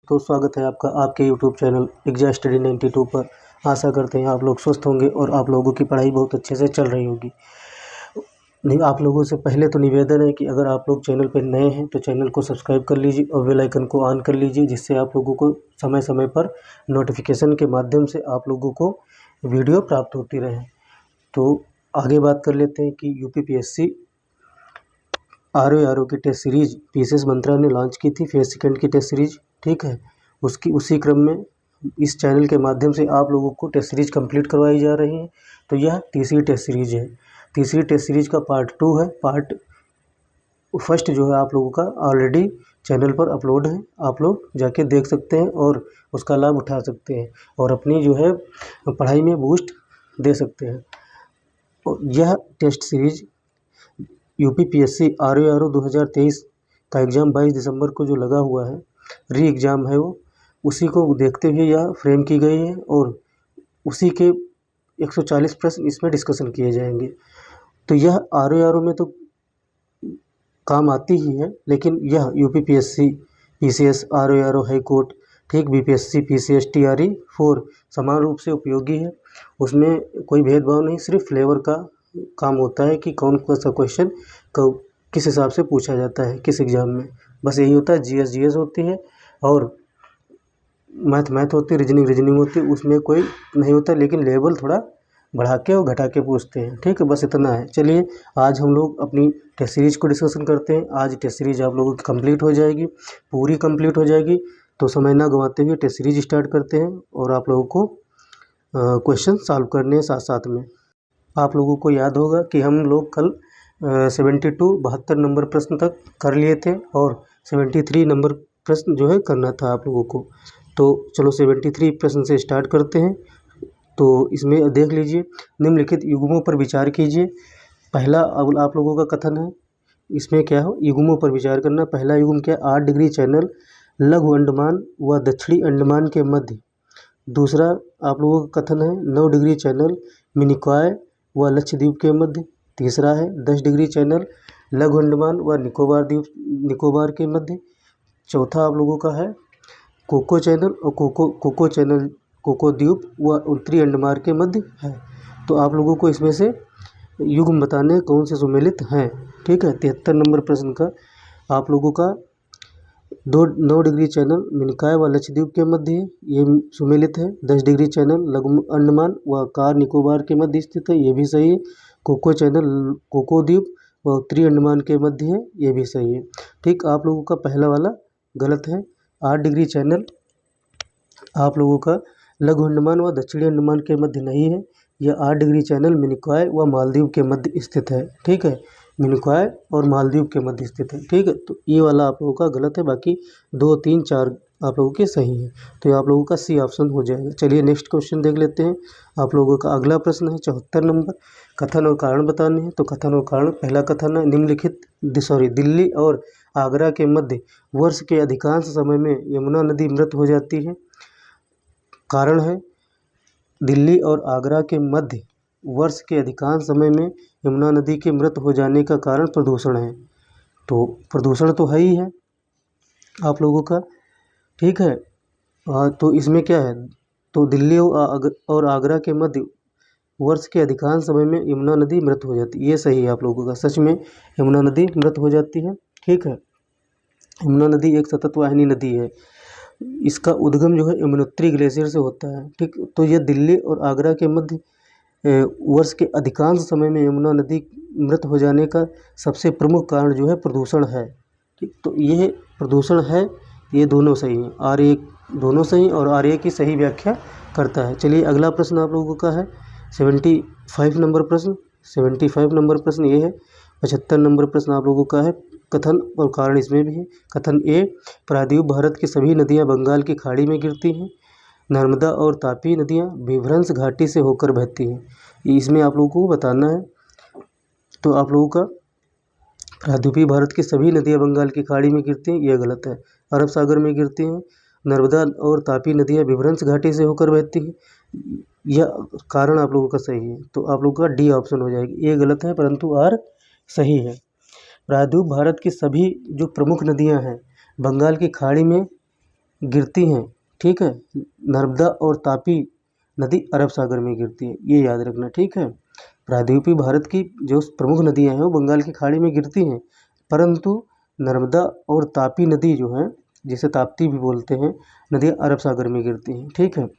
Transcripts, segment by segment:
तो स्वागत है आपका आपके YouTube चैनल एग्जाम स्टडी 92 पर। आशा करते हैं आप लोग स्वस्थ होंगे और आप लोगों की पढ़ाई बहुत अच्छे से चल रही होगी। नहीं, आप लोगों से पहले तो निवेदन है कि अगर आप लोग चैनल पर नए हैं तो चैनल को सब्सक्राइब कर लीजिए और बेल आइकन को ऑन कर लीजिए, जिससे आप लोगों को समय समय पर नोटिफिकेशन के माध्यम से आप लोगों को वीडियो प्राप्त होती रहे। तो आगे बात कर लेते हैं कि UPPSC RO की टेस्ट सीरीज PCS मंत्रा ने लॉन्च की थी, फेज सेकंड की टेस्ट सीरीज। ठीक है, उसी क्रम में इस चैनल के माध्यम से आप लोगों को टेस्ट सीरीज कंप्लीट करवाई जा रही है। तो यह तीसरी टेस्ट सीरीज है। तीसरी टेस्ट सीरीज का पार्ट 2 है। पार्ट फर्स्ट जो है आप लोगों का ऑलरेडी चैनल पर अपलोड है, आप लोग जाके देख सकते हैं और उसका लाभ उठा सकते हैं और अपनी जो है पढ़ाई में बूस्ट दे सकते हैं। और यह टेस्ट सीरीज UPPSC RO 2023 का एग्ज़ाम 22 दिसंबर को जो लगा हुआ है, री एग्ज़ाम है वो, उसी को देखते हुए यह फ्रेम की गई है और उसी के 140 प्रश्न इसमें डिस्कशन किए जाएंगे। तो यह RO में तो काम आती ही है, लेकिन यह UPPSC PCS RO high court, ठीक, BPSC PCS TRE 4 समान रूप से उपयोगी है। उसमें कोई भेदभाव नहीं, सिर्फ फ्लेवर का काम होता है कि कौन सा क्वेश्चन किस हिसाब से पूछा जाता है किस एग्ज़ाम में। बस यही होता है। GS होती है और मैथ होती है, रीजनिंग होती है, उसमें कोई नहीं होता, लेकिन लेवल थोड़ा बढ़ा के और घटा के पूछते हैं। ठीक है, बस इतना है। चलिए आज हम लोग अपनी टेस्ट सीरीज को डिस्कशन करते हैं। आज टेस्ट सीरीज आप लोगों की कंप्लीट हो जाएगी, पूरी कंप्लीट हो जाएगी। तो समय ना गंवाते हुए टेस्ट सीरीज स्टार्ट करते हैं और आप लोगों को क्वेश्चन सॉल्व करने हैं साथ साथ में। आप लोगों को याद होगा कि हम लोग कल 72 नंबर प्रश्न तक कर लिए थे और 73 नंबर प्रश्न जो है करना था आप लोगों को। तो चलो 73 प्रश्न से स्टार्ट करते हैं। तो इसमें देख लीजिए, निम्नलिखित युग्मों पर विचार कीजिए। पहला अब आप लोगों का कथन है, इसमें क्या हो, युग्मों पर विचार करना। पहला युग्म क्या, 8 डिग्री चैनल लघु अंडमान व दक्षिणी अंडमान के मध्य। दूसरा आप लोगों का कथन है 9 डिग्री चैनल मिनिकॉय व लक्षद्वीप के मध्य। तीसरा है 10 डिग्री चैनल लघु अंडमान व निकोबार के मध्य। चौथा आप लोगों का है कोको चैनल और कोको द्वीप व उत्तरी अंडमान के मध्य है। तो आप लोगों को इसमें से युग्म बताने कौन से सुमेलित हैं। ठीक है, 73 नंबर प्रश्न का आप लोगों का 9 डिग्री चैनल मिनिकॉय व लक्षद्वीप के मध्य है, ये सुमेलित है। 10 डिग्री चैनल लघु अंडमान व कार निकोबार के मध्य स्थित है, ये भी सही है। कोको चैनल कोको द्वीप व उत्तरी अंडमान के मध्य है, ये भी सही है। ठीक, आप लोगों का पहला वाला गलत है। 8 डिग्री चैनल आप लोगों का लघु अंडमान व दक्षिणी अंडमान के मध्य नहीं है। यह 8 डिग्री चैनल मिनिकॉय व मालदीव के मध्य स्थित है। ठीक है, मिनिकॉय और मालदीव के मध्य स्थित है। ठीक है, तो ये वाला आप लोगों का गलत है, बाकी 2, 3, 4 आप लोगों के सही है। तो ये आप लोगों का सी ऑप्शन हो जाएगा। चलिए नेक्स्ट क्वेश्चन देख लेते हैं। आप लोगों का अगला प्रश्न है 74 नंबर, कथन और कारण बताने हैं। तो कथन और कारण, पहला कथन है निम्नलिखित दिल्ली और आगरा के मध्य वर्ष के अधिकांश समय में यमुना नदी मृत हो जाती है। कारण है दिल्ली और आगरा के मध्य वर्ष के अधिकांश समय में यमुना नदी के मृत हो जाने का कारण प्रदूषण है। तो प्रदूषण तो है ही है आप लोगों का। ठीक है, तो इसमें क्या है, तो दिल्ली और आगरा के मध्य वर्ष के अधिकांश समय में यमुना नदी मृत हो जाती है, ये सही है आप लोगों का। सच में यमुना नदी मृत हो जाती है। ठीक है, यमुना नदी एक सतत वाहिनी नदी है। इसका उद्गम जो है यमुनोत्री ग्लेशियर से होता है। ठीक, तो यह दिल्ली और आगरा के मध्य वर्ष के अधिकांश समय में यमुना नदी मृत हो जाने का सबसे प्रमुख कारण जो है प्रदूषण है। ठीक, तो ये प्रदूषण है, ये दोनों सही हैं। RA दोनों सही और RA की सही व्याख्या करता है। चलिए अगला प्रश्न आप लोगों का है 75 नंबर प्रश्न। 75 नंबर प्रश्न ये है। 75 नंबर प्रश्न आप लोगों का है कथन और कारण, इसमें भी है। कथन ए, प्रायद्वीप भारत की सभी नदियाँ बंगाल की खाड़ी में गिरती हैं। नर्मदा और तापी नदियाँ विभ्रंश घाटी से होकर बहती हैं। इसमें आप लोगों को बताना है। तो आप लोगों का प्रायद्वीपीय भारत की सभी नदियाँ बंगाल की खाड़ी में गिरती हैं, यह गलत है। अरब सागर में गिरती हैं। नर्मदा और तापी नदियाँ विभ्रंश घाटी से होकर बहती हैं, यह कारण आप लोगों का सही है। तो आप लोगों का डी ऑप्शन हो जाएगी। ये गलत है परंतु आर सही है। प्रायद्वीप भारत की सभी जो प्रमुख नदियाँ हैं बंगाल की खाड़ी में गिरती हैं, ठीक है। नर्मदा और तापी नदी अरब सागर में गिरती है, ये याद रखना, ठीक है। प्रायद्वीपीय भारत की जो प्रमुख नदियां हैं वो बंगाल की खाड़ी में गिरती हैं, परंतु नर्मदा और तापी नदी जो है, जिसे ताप्ती भी बोलते हैं, नदियाँ अरब सागर में गिरती हैं, ठीक है।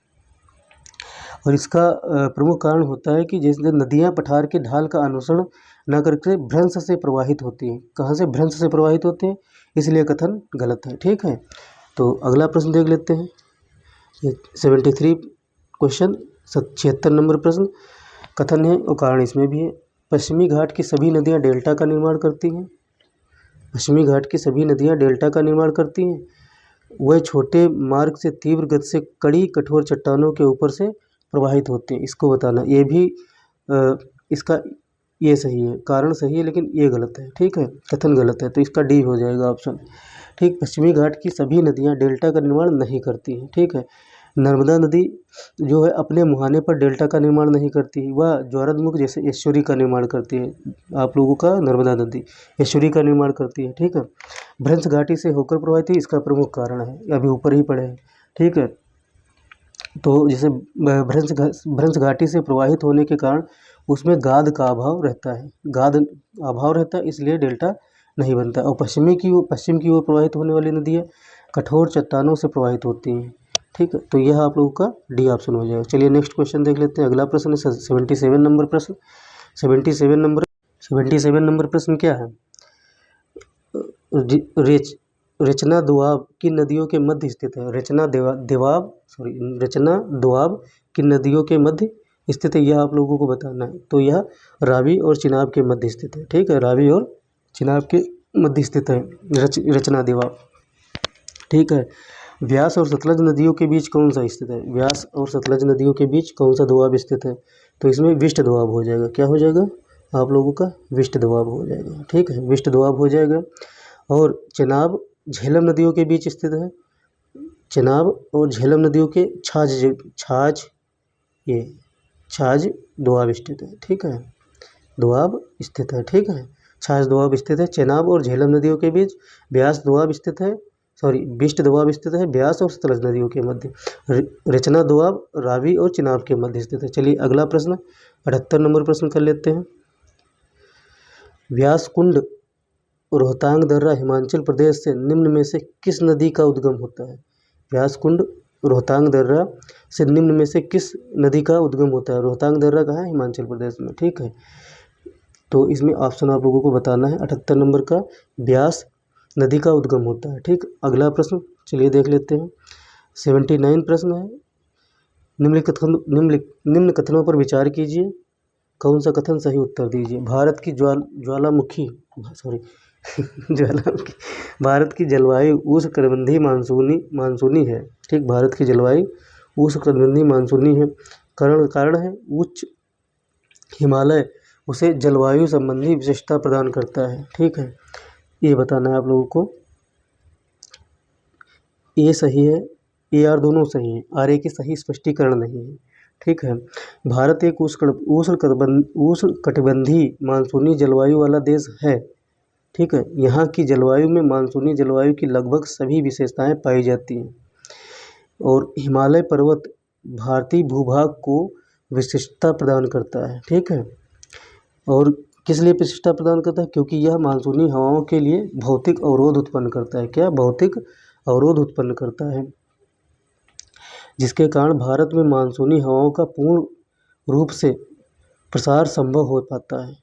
और इसका प्रमुख कारण होता है कि जैसे नदियाँ पठार के ढाल का अनुसरण न करके भ्रंश से प्रवाहित होती हैं। कहाँ से? भ्रंश से प्रवाहित होते हैं, इसलिए कथन गलत है, ठीक है। तो अगला प्रश्न देख लेते हैं। ये 73 क्वेश्चन 76 नंबर प्रश्न कथन है और कारण इसमें भी है। पश्चिमी घाट की सभी नदियाँ डेल्टा का निर्माण करती हैं। पश्चिमी घाट की सभी नदियाँ डेल्टा का निर्माण करती हैं। वह छोटे मार्ग से तीव्र गति से कड़ी कठोर चट्टानों के ऊपर से प्रवाहित होते हैं, इसको बताना। ये भी इसका ये सही है, कारण सही है, लेकिन ये गलत है, ठीक है, कथन गलत है, तो इसका डी हो जाएगा ऑप्शन, ठीक। पश्चिमी घाट की सभी नदियाँ डेल्टा का निर्माण नहीं करती हैं, ठीक है। नर्मदा नदी जो है अपने मुहाने पर डेल्टा का निर्माण नहीं करती, वह ज्वारामुख जैसे एस्चुरी का निर्माण करती है। आप लोगों का नर्मदा नदी एस्चुरी का निर्माण करती है, ठीक है। भ्रंश घाटी से होकर प्रवाहित है, इसका प्रमुख कारण है, अभी ऊपर ही पढ़े हैं, ठीक है। तो जैसे भ्रंश घाटी से प्रवाहित होने के कारण उसमें गाद का अभाव रहता है, गाद अभाव रहता है, इसलिए डेल्टा नहीं बनता। और पश्चिम की ओर प्रवाहित होने वाली नदियाँ कठोर चट्टानों से प्रवाहित होती हैं, ठीक है। तो यह आप लोगों का डी ऑप्शन हो जाएगा। चलिए नेक्स्ट क्वेश्चन देख लेते हैं। अगला प्रश्न है 77 नंबर प्रश्न। 77 नंबर प्रश्न क्या है? रचना दोआब किन नदियों के मध्य स्थित है? रचना दोआब किन नदियों के मध्य स्थित है, यह आप लोगों को बताना है। तो यह रावी और चिनाब के मध्य स्थित है, ठीक है, रावी और चिनाब के मध्य स्थित है रचना दोआब, ठीक है। व्यास और सतलज नदियों के बीच कौन सा स्थित है? व्यास और सतलज नदियों के बीच कौन सा दोआब स्थित है? तो इसमें विष्ट दोआब हो जाएगा। क्या हो जाएगा आप लोगों का? विष्ट दोआब हो जाएगा, ठीक है, विष्ट दोआब हो जाएगा। और चेनाब झेलम नदियों के बीच स्थित है। चेनाब और झेलम नदियों के छाछ दोआब स्थित है, ठीक है, दोआब स्थित है, ठीक है, छाछ दोआब स्थित है। चेनाब और झेलम नदियों के बीच व्यास दोआब स्थित है, विष्ट दोआब स्थित है व्यास और सतलज नदियों के मध्य। रचना दोआब रावी और चिनाब के मध्य स्थित है। चलिए अगला प्रश्न 78 नंबर प्रश्न कर लेते हैं। व्यास कुंड रोहतांग दर्रा हिमाचल प्रदेश से निम्न में से किस नदी का उद्गम होता है? व्यास कुंड रोहतांग दर्रा से निम्न में से किस नदी का उद्गम होता है? रोहतांग दर्रा कहाँ है? हिमाचल प्रदेश में, ठीक है। तो इसमें ऑप्शन आप लोगों को बताना है। 78 नंबर का व्यास नदी का उद्गम होता है, ठीक। अगला प्रश्न चलिए देख लेते हैं। 79 प्रश्न है। निम्न कथनों पर विचार कीजिए, कौन सा कथन सही उत्तर दीजिए। भारत की ज्वालामुखी भारत की जलवायु उष्णकटिबंधीय मानसूनी है, ठीक। भारत की जलवायु उष्णकटिबंधीय मानसूनी है। कारण है उच्च हिमालय उसे जलवायु संबंधी विशेषता प्रदान करता है, ठीक है, ये बताना है आप लोगों को। ये सही है, ये आर दोनों सही है, आर ए की सही स्पष्टीकरण नहीं है, ठीक है। भारत एक उष्णकटिबंधीय मानसूनी जलवायु वाला देश है, ठीक है। यहाँ की जलवायु में मानसूनी जलवायु की लगभग सभी विशेषताएं पाई जाती हैं और हिमालय पर्वत भारतीय भूभाग को विशिष्टता प्रदान करता है, ठीक है। और किस लिए विशिष्टता प्रदान करता है? क्योंकि यह मानसूनी हवाओं के लिए भौतिक अवरोध उत्पन्न करता है। क्या? भौतिक अवरोध उत्पन्न करता है, जिसके कारण भारत में मानसूनी हवाओं का पूर्ण रूप से प्रसार संभव हो पाता है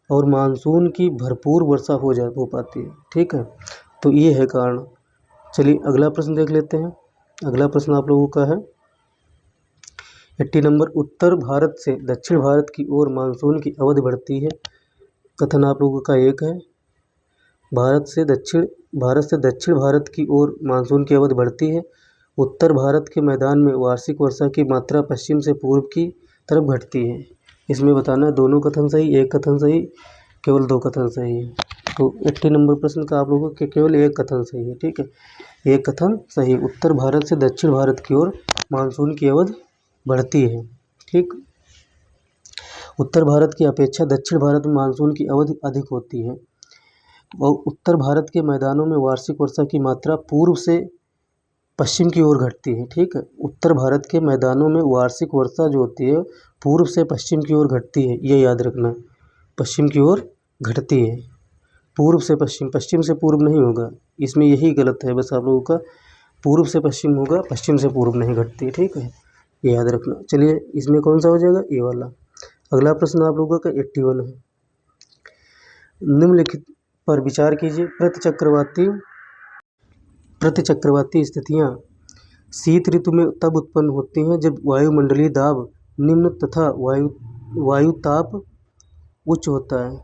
और मानसून की भरपूर वर्षा हो पाती है, ठीक है। तो ये है कारण। चलिए अगला प्रश्न देख लेते हैं। अगला प्रश्न आप लोगों का है 80 नंबर। उत्तर भारत से दक्षिण भारत की ओर मानसून की अवधि बढ़ती है। कथन आप लोगों का एक है, भारत से दक्षिण भारत की ओर मानसून की अवधि बढ़ती है। उत्तर भारत के मैदान में वार्षिक वर्षा की मात्रा पश्चिम से पूर्व की तरफ घटती है। इसमें बताना दोनों कथन सही, एक कथन सही, केवल दो कथन सही है। तो 80 नंबर प्रश्न का आप लोगों के केवल एक कथन सही है, ठीक है, एक कथन सही। उत्तर भारत से दक्षिण भारत की ओर मानसून की अवधि बढ़ती है, ठीक। उत्तर भारत की अपेक्षा दक्षिण भारत में मानसून की अवधि अधिक होती है और उत्तर भारत के मैदानों में वार्षिक वर्षा की मात्रा पूर्व से पश्चिम की ओर घटती है। ठीक है, उत्तर भारत के मैदानों में वार्षिक वर्षा जो होती है पूर्व से पश्चिम की ओर घटती है, ये याद रखना। पश्चिम की ओर घटती है, पूर्व से पश्चिम, पश्चिम से पूर्व नहीं होगा, इसमें यही गलत है बस आप लोगों का, पूर्व से पश्चिम होगा, पश्चिम से पूर्व नहीं घटती। ठीक है, ये याद रखना। चलिए इसमें कौन सा हो जाएगा, ये वाला। अगला प्रश्न आप लोगों का 81 है। निम्नलिखित पर विचार कीजिए। प्रतिचक्रवाती स्थितियाँ शीत ऋतु में तब उत्पन्न होती हैं जब वायुमंडलीय दाब निम्न तथा वायुताप उच्च होता है।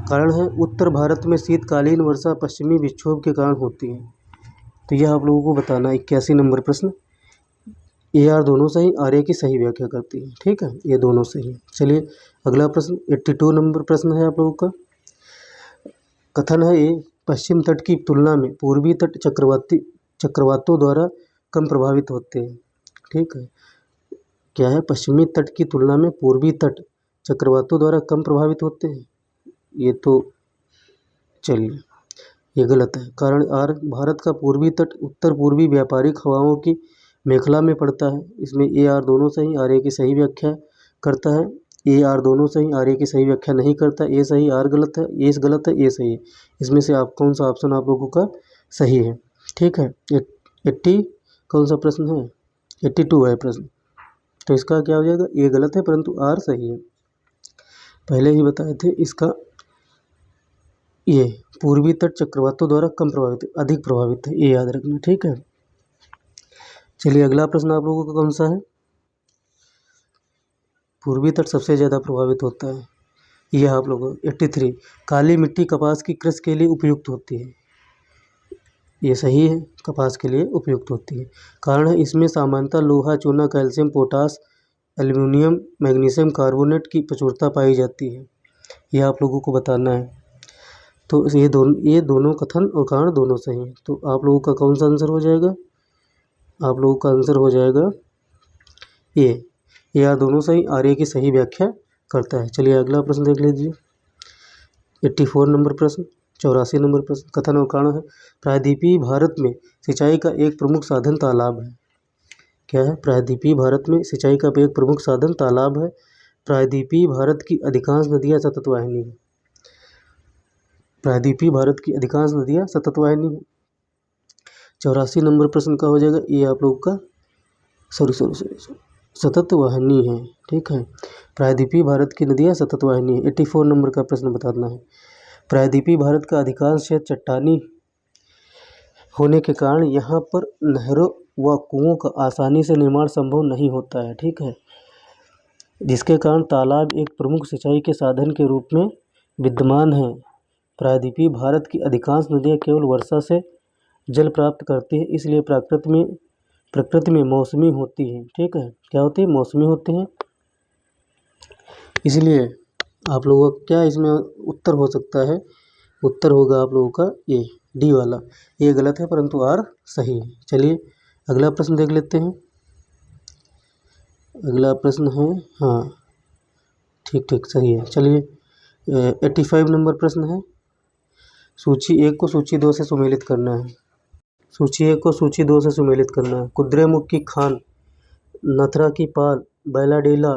कारण है उत्तर भारत में शीतकालीन वर्षा पश्चिमी विक्षोभ के कारण होती है। तो यह आप लोगों को बताना। 81 नंबर प्रश्न। ये यार दोनों सही, आर्य की सही व्याख्या करती है। ठीक है, ये दोनों सही। चलिए अगला प्रश्न 82 नंबर प्रश्न है आप लोगों का। कथन है ये, पश्चिम तट की तुलना में पूर्वी तट चक्रवातों द्वारा कम प्रभावित होते हैं। ठीक है, क्या है, पश्चिमी तट की तुलना में पूर्वी तट चक्रवातों द्वारा कम प्रभावित होते हैं। ये तो चलिए ये गलत है। कारण आर, भारत का पूर्वी तट उत्तर पूर्वी व्यापारिक हवाओं की मेखला में पड़ता है। इसमें ए आर दोनों सही, आर ए की सही व्याख्या करता है। ए आर दोनों सही, आर ए की सही व्याख्या नहीं करता। ए सही, आर गलत है, ए गलत है, ए सही है। इसमें से आप कौन सा ऑप्शन आप लोगों का सही है। ठीक है, 80 कौन सा प्रश्न है, 82 है प्रश्न। तो इसका क्या हो जाएगा, ए गलत है परंतु आर सही है। पहले ही बताए थे इसका, ये पूर्वी तट चक्रवातों द्वारा कम प्रभावित, अधिक प्रभावित है, ये याद रखना। ठीक है, चलिए अगला प्रश्न आप लोगों का कौन सा है। पूर्वी तट सबसे ज़्यादा प्रभावित होता है। यह आप लोगों 83, काली मिट्टी कपास की कृषि के लिए उपयुक्त होती है। ये सही है, कपास के लिए उपयुक्त होती है। कारण है इसमें सामान्यतः लोहा, चूना, calcium, potash, aluminium, magnesium carbonate की प्रचुरता पाई जाती है। यह आप लोगों को बताना है। तो ये दोनों कथन और कारण दोनों सही हैं। तो आप लोगों का कौन सा आंसर हो जाएगा, आप लोगों का आंसर हो जाएगा ये यार दोनों सही, आर्य की सही व्याख्या करता है। चलिए अगला प्रश्न देख लीजिए। 84 नंबर प्रश्न। 84 नंबर प्रश्न। कथन और कारण है, प्रायद्वीपीय भारत में सिंचाई का एक प्रमुख साधन तालाब है। क्या है, प्रायद्वीपीय भारत में सिंचाई का एक प्रमुख साधन तालाब है। प्रायद्वीपीय भारत की अधिकांश नदियाँ सतत वाहिनी है। प्रायद्वीपीय भारत की अधिकांश नदियाँ सतत वाहिनी है। 84 नंबर प्रश्न का हो जाएगा, ये आप लोग का सॉरी सतत वाहिनी है। ठीक है, प्रायद्वीपीय भारत की नदियाँ सतत वाहिनी है। 84 नंबर का प्रश्न बताना है। प्रायद्वीपीय भारत का अधिकांश क्षेत्र चट्टानी होने के कारण यहाँ पर नहरों व कुओं का आसानी से निर्माण संभव नहीं होता है। ठीक है, जिसके कारण तालाब एक प्रमुख सिंचाई के साधन के रूप में विद्यमान है। प्रायद्वीपीय भारत की अधिकांश नदियाँ केवल वर्षा से जल प्राप्त करती है, इसलिए प्रकृति में मौसमी होती है। ठीक है, क्या होती है, मौसमी होती हैं। इसलिए आप लोगों का क्या इसमें उत्तर हो सकता है, उत्तर होगा आप लोगों का ए, डी वाला। ये गलत है परंतु आर सही है। चलिए अगला प्रश्न देख लेते हैं। अगला प्रश्न है, हाँ ठीक सही है। चलिए 85 नंबर प्रश्न है। सूची 1 को सूची 2 से सुमेलित करना है। सूची 1 को सूची 2 से सुमेलित करना है। कुद्रेमुख की खान, नथरा की पाल, बैलाडीला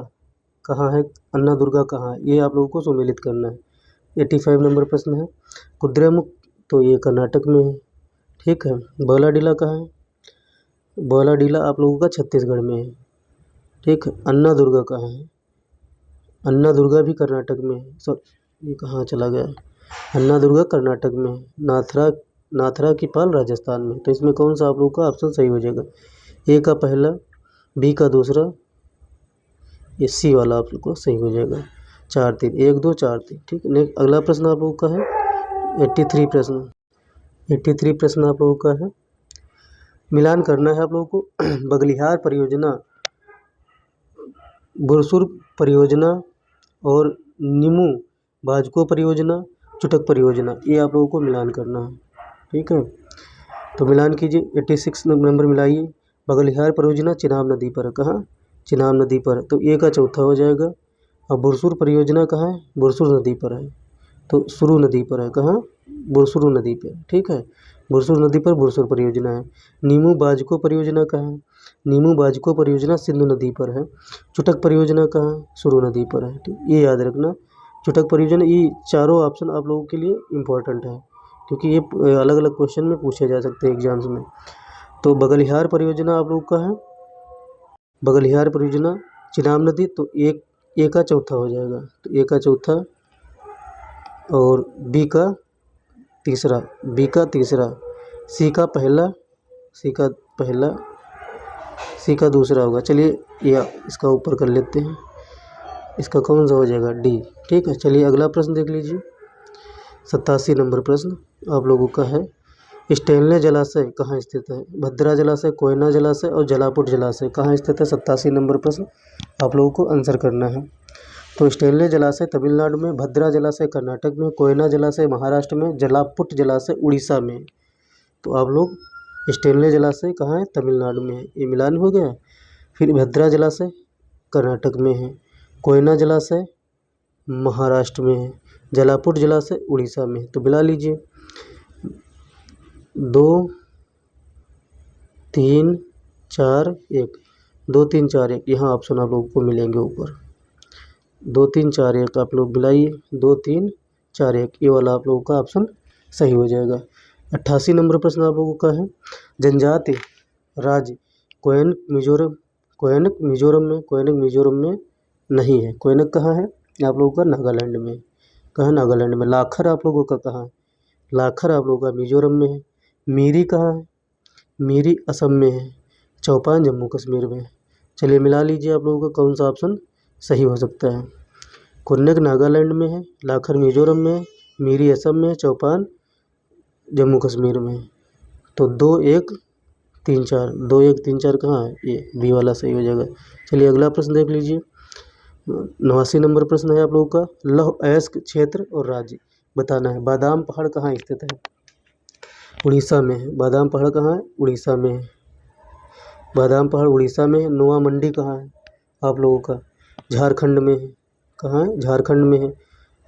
कहाँ है, अन्ना दुर्गा कहाँ है, ये आप लोगों को सुमेलित करना है। 85 नंबर प्रश्न है। कुद्रेमुख तो ये कर्नाटक में है। ठीक है, बैलाडीला कहाँ है, बैलाडीला आप लोगों का छत्तीसगढ़ में है। ठीक है, अन्ना दुर्गा कहाँ है, अन्ना दुर्गा भी कर्नाटक में है। सब ये कहाँ चला गया, अन्ना दुर्गा कर्नाटक में है। नाथरा की पाल राजस्थान में। तो इसमें कौन सा आप लोगों का ऑप्शन सही हो जाएगा, ए का पहला, बी का दूसरा, ये सी वाला आप लोग को सही हो जाएगा। 4 3 1 2 4 3। ठीक है, नेक्स्ट अगला प्रश्न आप लोगों का है 83 प्रश्न। 83 प्रश्न आप लोगों का है। मिलान करना है आप लोगों को। बगलिहार परियोजना, बुरसुर परियोजना और नीमू भाजको परियोजना, चुटक परियोजना, ये आप लोगों को मिलान करना है। ठीक है, तो मिलान कीजिए। 86 नंबर मिलाइए। बगलिहार परियोजना चिनाब नदी पर, कहाँ, चिनाब नदी पर, तो ए का चौथा हो जाएगा। और बुरसुर परियोजना कहाँ है, बुरसुर नदी पर है, तो सुरु नदी पर है। कहाँ, बुरसुरु नदी पर। ठीक है, बुरसुर नदी पर बुरसुर परियोजना है। नीमू बाजको परियोजना कहाँ है? नीमू बाजको परियोजना सिंधु नदी पर है। चुटक परियोजना कहाँ है? सुरु नदी पर है। ठीक, ये याद रखना। चुटक परियोजना, ये चारों ऑप्शन आप लोगों के लिए इम्पोर्टेंट है क्योंकि ये अलग अलग क्वेश्चन में पूछे जा सकते हैं एग्जाम्स में। तो बगलिहार परियोजना आप लोगों का है, बगलिहार परियोजना चिनाब नदी, तो एक ए का चौथा हो जाएगा, तो ए का चौथा और बी का तीसरा, बी का तीसरा, सी का पहला, सी का पहला, सी का दूसरा होगा। चलिए या इसका ऊपर कर लेते हैं, इसका कौन सा हो जाएगा? डी। ठीक है, चलिए अगला प्रश्न देख लीजिए। 87 नंबर प्रश्न आप लोगों का है, स्टेनले जलाशय कहाँ स्थित है? भद्रा जलाशय, कोयना जलाशय और जलापुट जलाशय कहाँ स्थित है? 87 नंबर प्रश्न आप लोगों को आंसर करना है। तो स्टेनले जलाशय तमिलनाडु में, भद्रा जलाशय कर्नाटक में, कोयना जलाशय महाराष्ट्र में, जलापुट जलाशय उड़ीसा में। तो आप लोग स्टेनले जलाशय कहाँ है? तमिलनाडु में है, ये मिलान हो गया। फिर भद्रा जलाशय कर्नाटक में है, कोयना जलाशय महाराष्ट्र में है, जलापुट जलाशय उड़ीसा में है। तो मिला लीजिए 2 3 4 1, 2 3 4 1, यहाँ ऑप्शन आप लोगों को मिलेंगे ऊपर। 2 3 4 1 आप लोग मिलाइए, 2 3 4 1, ये वाला आप लोगों का ऑप्शन सही हो जाएगा। 88 नंबर प्रश्न आप लोगों का है, जनजाति राज्य कोयनक मिजोरम, कोयनक मिजोरम में नहीं है। कोयनक कहाँ है? आप लोगों का नागालैंड में। कहाँ? नागालैंड में। लाखर आप लोगों का कहाँ है? लाखर आप लोगों का मिजोरम में है। मीरी कहाँ है? मीरी असम में है। चौपान जम्मू कश्मीर में है। चलिए मिला लीजिए आप लोगों का कौन सा ऑप्शन सही हो सकता है। कुन्नक नागालैंड में है, लाखर मिजोरम में है, मीरी असम में है, चौपान जम्मू कश्मीर में है। तो 2 1 3 4, 2 1 3 4 कहाँ है? ये बी वाला सही हो जाएगा। चलिए अगला प्रश्न देख लीजिए। 89 नंबर प्रश्न है आप लोगों का, लौह अयस्क क्षेत्र और राज्य बताना है। बादाम पहाड़ कहाँ स्थित है? उड़ीसा में है। बादाम पहाड़ कहाँ है? उड़ीसा में है। बादाम पहाड़ उड़ीसा में है। नोआ मंडी कहाँ है आप लोगों का? झारखंड में है। कहाँ है? झारखंड में है।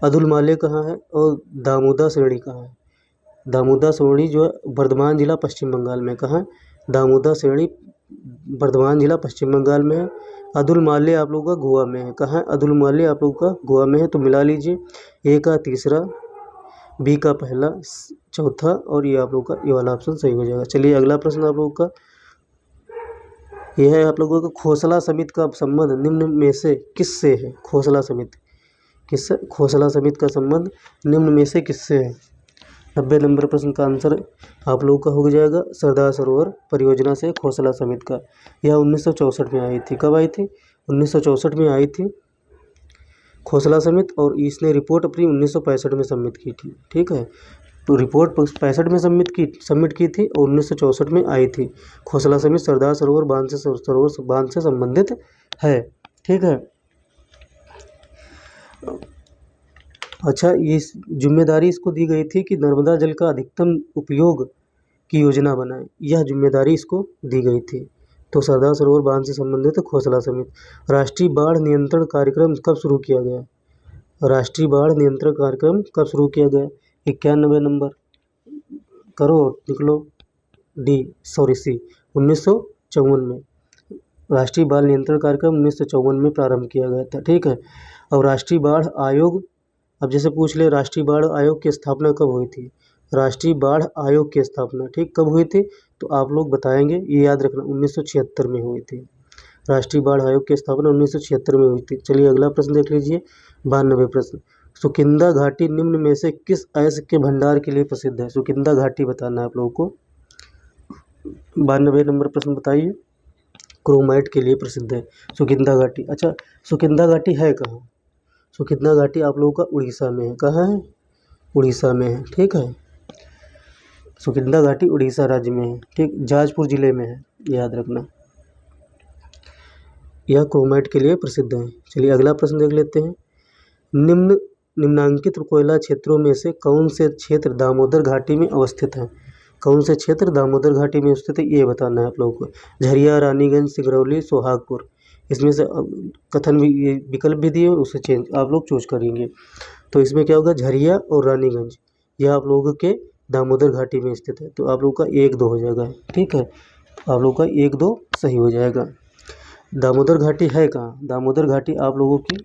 अदुलमाले कहाँ है? और दामोदा श्रेणी कहाँ है? दामोदा श्रेणी जो है बर्धमान जिला पश्चिम बंगाल में। कहाँ है? दामोदा श्रेणी बर्धमान जिला पश्चिम बंगाल में है। अदुलमाले आप लोगों का गोवा में है। कहाँ है? अदुलमाले आप लोगों का गोवा में है। तो मिला लीजिए, ए का तीसरा, बी का पहला, चौथा और ये आप लोगों का ये वाला ऑप्शन सही हो जाएगा। चलिए अगला प्रश्न आप लोगों का यह है, आप लोगों का खोसला समिति का संबंध निम्न में से किससे है? खोसला समिति किससे? खोसला समिति का संबंध निम्न में से किससे है? 90 नंबर प्रश्न का आंसर आप लोगों का हो जाएगा सरदार सरोवर परियोजना से खोसला समिति का। यह 1964 में आई थी। कब आई थी? 1964 में आई थी खोसला समिति, और इसने रिपोर्ट अपनी 1965 में सबमिट की थी। ठीक है, तो रिपोर्ट 65 में सबमिट की थी और 1964 में आई थी। खोसला समिति सरदार सरोवर बांध से संबंधित है। ठीक है, अच्छा, ये जिम्मेदारी इसको दी गई थी कि नर्मदा जल का अधिकतम उपयोग की योजना बनाए, यह जिम्मेदारी इसको दी गई थी। तो सरदार सरोवर बांध से संबंधित खोसला समिति। राष्ट्रीय बाढ़ नियंत्रण कार्यक्रम कब शुरू किया गया? राष्ट्रीय बाढ़ नियंत्रण कार्यक्रम कब शुरू किया गया? 91 नंबर करो निकलो, सी 1954 में। राष्ट्रीय बाढ़ नियंत्रण कार्यक्रम 1954 में प्रारंभ किया गया था। ठीक है, और राष्ट्रीय बाढ़ आयोग, अब जैसे पूछ ले राष्ट्रीय बाढ़ आयोग की स्थापना कब हुई थी? राष्ट्रीय बाढ़ आयोग की स्थापना ठीक कब हुई थी? तो आप लोग बताएंगे, ये याद रखना 1976 में हुई थी। राष्ट्रीय बाढ़ आयोग की स्थापना 1976 में हुई थी। चलिए अगला प्रश्न देख लीजिए, 92 प्रश्न। सुकिंदा घाटी निम्न में से किस अयस्क के भंडार के लिए प्रसिद्ध है? सुकिंदा घाटी बताना है आप लोगों को। 92 नंबर प्रश्न बताइए। क्रोमाइट के लिए प्रसिद्ध है सुकिंदा घाटी। अच्छा, सुकिंदा घाटी है कहाँ? सुकिंदा घाटी आप लोगों का उड़ीसा में है। कहाँ है? उड़ीसा में है। ठीक है, सुकिंदा घाटी उड़ीसा राज्य में है। ठीक, जाजपुर जिले में है, याद रखना। यह क्रोमाइट के लिए प्रसिद्ध है। चलिए अगला प्रश्न देख लेते हैं। निम्नांकित कोयला क्षेत्रों में से कौन से क्षेत्र दामोदर घाटी में अवस्थित है? कौन से क्षेत्र दामोदर घाटी में स्थित है, ये बताना है आप लोगों को। झरिया, रानीगंज, सिंगरौली, सोहागपुर, इसमें से कथन भी, ये विकल्प भी दिए, उसे चेंज आप लोग चूज करेंगे। तो इसमें क्या होगा? झरिया और रानीगंज, यह आप लोगों के दामोदर घाटी में स्थित है। तो आप लोगों का 1-2 हो जाएगा, ठीक है। तो आप लोगों का 1-2 सही हो जाएगा। दामोदर घाटी है कहाँ? दामोदर घाटी आप लोगों की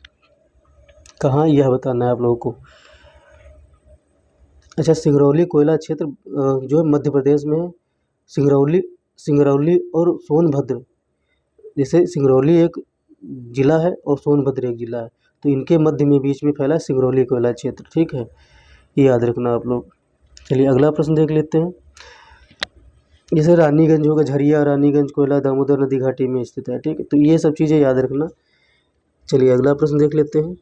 कहाँ, यह बताना है आप लोगों को। अच्छा, सिंगरौली कोयला क्षेत्र जो है मध्य प्रदेश में है। सिंगरौली सिंगरौली और सोनभद्र, जैसे सिंगरौली एक जिला है और सोनभद्र एक जिला है, तो इनके मध्य में बीच में फैला है सिंगरौली कोयला क्षेत्र, ठीक है। ये याद रखना आप लोग। चलिए अगला प्रश्न देख लेते हैं। जैसे रानीगंज होगा, झरिया रानीगंज कोयला दामोदर नदी घाटी में स्थित है, ठीक है। तो ये सब चीज़ें याद रखना। चलिए अगला प्रश्न देख लेते हैं।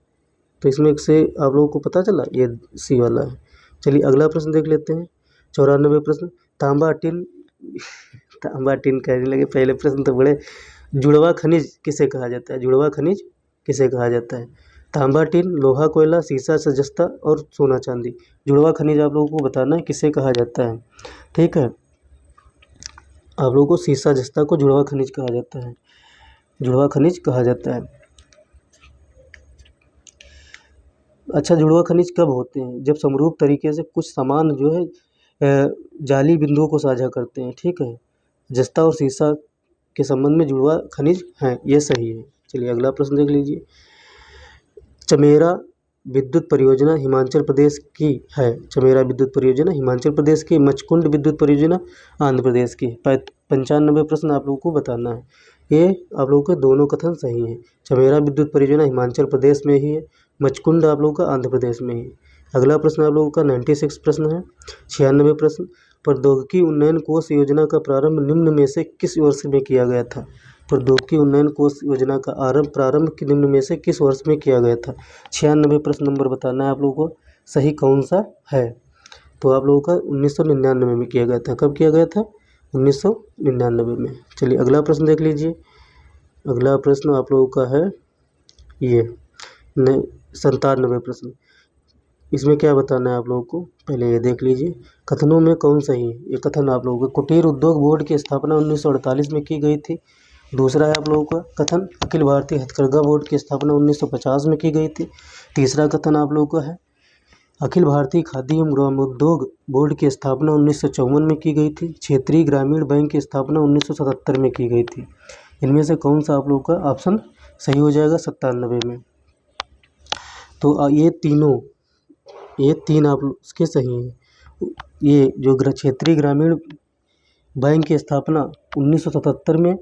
तो इसमें से आप लोगों को पता चला ये सी वाला है। चलिए अगला प्रश्न देख लेते हैं। 94 प्रश्न, तांबा टिन तांबा टिन कहने लगे, पहले प्रश्न तो बड़े। जुड़वा खनिज किसे कहा जाता है? जुड़वा खनिज किसे कहा जाता है? तांबा टिन, लोहा कोयला, सीसा जस्ता और सोना चांदी। जुड़वा खनिज आप लोगों को बताना है किसे कहा जाता है, ठीक है। आप लोगों को सीसा जस्ता को जुड़वा खनिज कहा जाता है, जुड़वा खनिज कहा जाता है। अच्छा, जुड़वा खनिज कब होते हैं? जब समरूप तरीके से कुछ समान जो है जाली बिंदुओं को साझा करते हैं, ठीक है। जस्ता और सीसा के संबंध में जुड़वा खनिज हैं, ये सही है। चलिए अगला प्रश्न देख लीजिए। चमेरा विद्युत परियोजना हिमाचल प्रदेश की है। चमेरा विद्युत परियोजना हिमाचल प्रदेश की, मचकुंड विद्युत परियोजना आंध्र प्रदेश की। 95 प्रश्न आप लोगों को बताना है। ये आप लोगों के दोनों कथन सही हैं। चमेरा विद्युत परियोजना हिमाचल प्रदेश में ही है, मचकुंड आप लोगों का आंध्र प्रदेश में ही। अगला प्रश्न आप लोगों का 96 प्रश्न है। 96 प्रश्न, प्रौद्योगिकी उन्नयन कोष योजना का प्रारंभ निम्न में से किस वर्ष में किया गया था? प्रौद्योगिकी उन्नयन कोष योजना का प्रारंभ निम्न में से किस वर्ष में किया गया था? 96 प्रश्न नंबर बताना है आप लोगों को, सही कौन सा है। तो आप लोगों का 1999 में किया गया था। कब किया गया था? 1999 में। चलिए अगला प्रश्न देख लीजिए। अगला प्रश्न आप लोगों का है ये 97 प्रश्न। इसमें क्या बताना है आप लोगों को, पहले ये देख लीजिए। कथनों में कौन सही है? ये कथन आप लोगों को, कुटीर उद्योग बोर्ड की स्थापना 1948 में की गई थी। दूसरा है आप लोगों का कथन, अखिल भारतीय हथकरघा बोर्ड की स्थापना 1950 में की गई थी। तीसरा कथन आप लोगों का है, अखिल भारतीय खादी एवं ग्रामोद्योग बोर्ड की स्थापना 1954 में की गई थी। क्षेत्रीय ग्रामीण बैंक की स्थापना 1977 में की गई थी। इनमें से कौन सा आप लोगों का ऑप्शन सही हो जाएगा? 97 में। तो ये तीन आप इसके सही हैं। ये जो क्षेत्रीय ग्रामीण बैंक की स्थापना 1977 में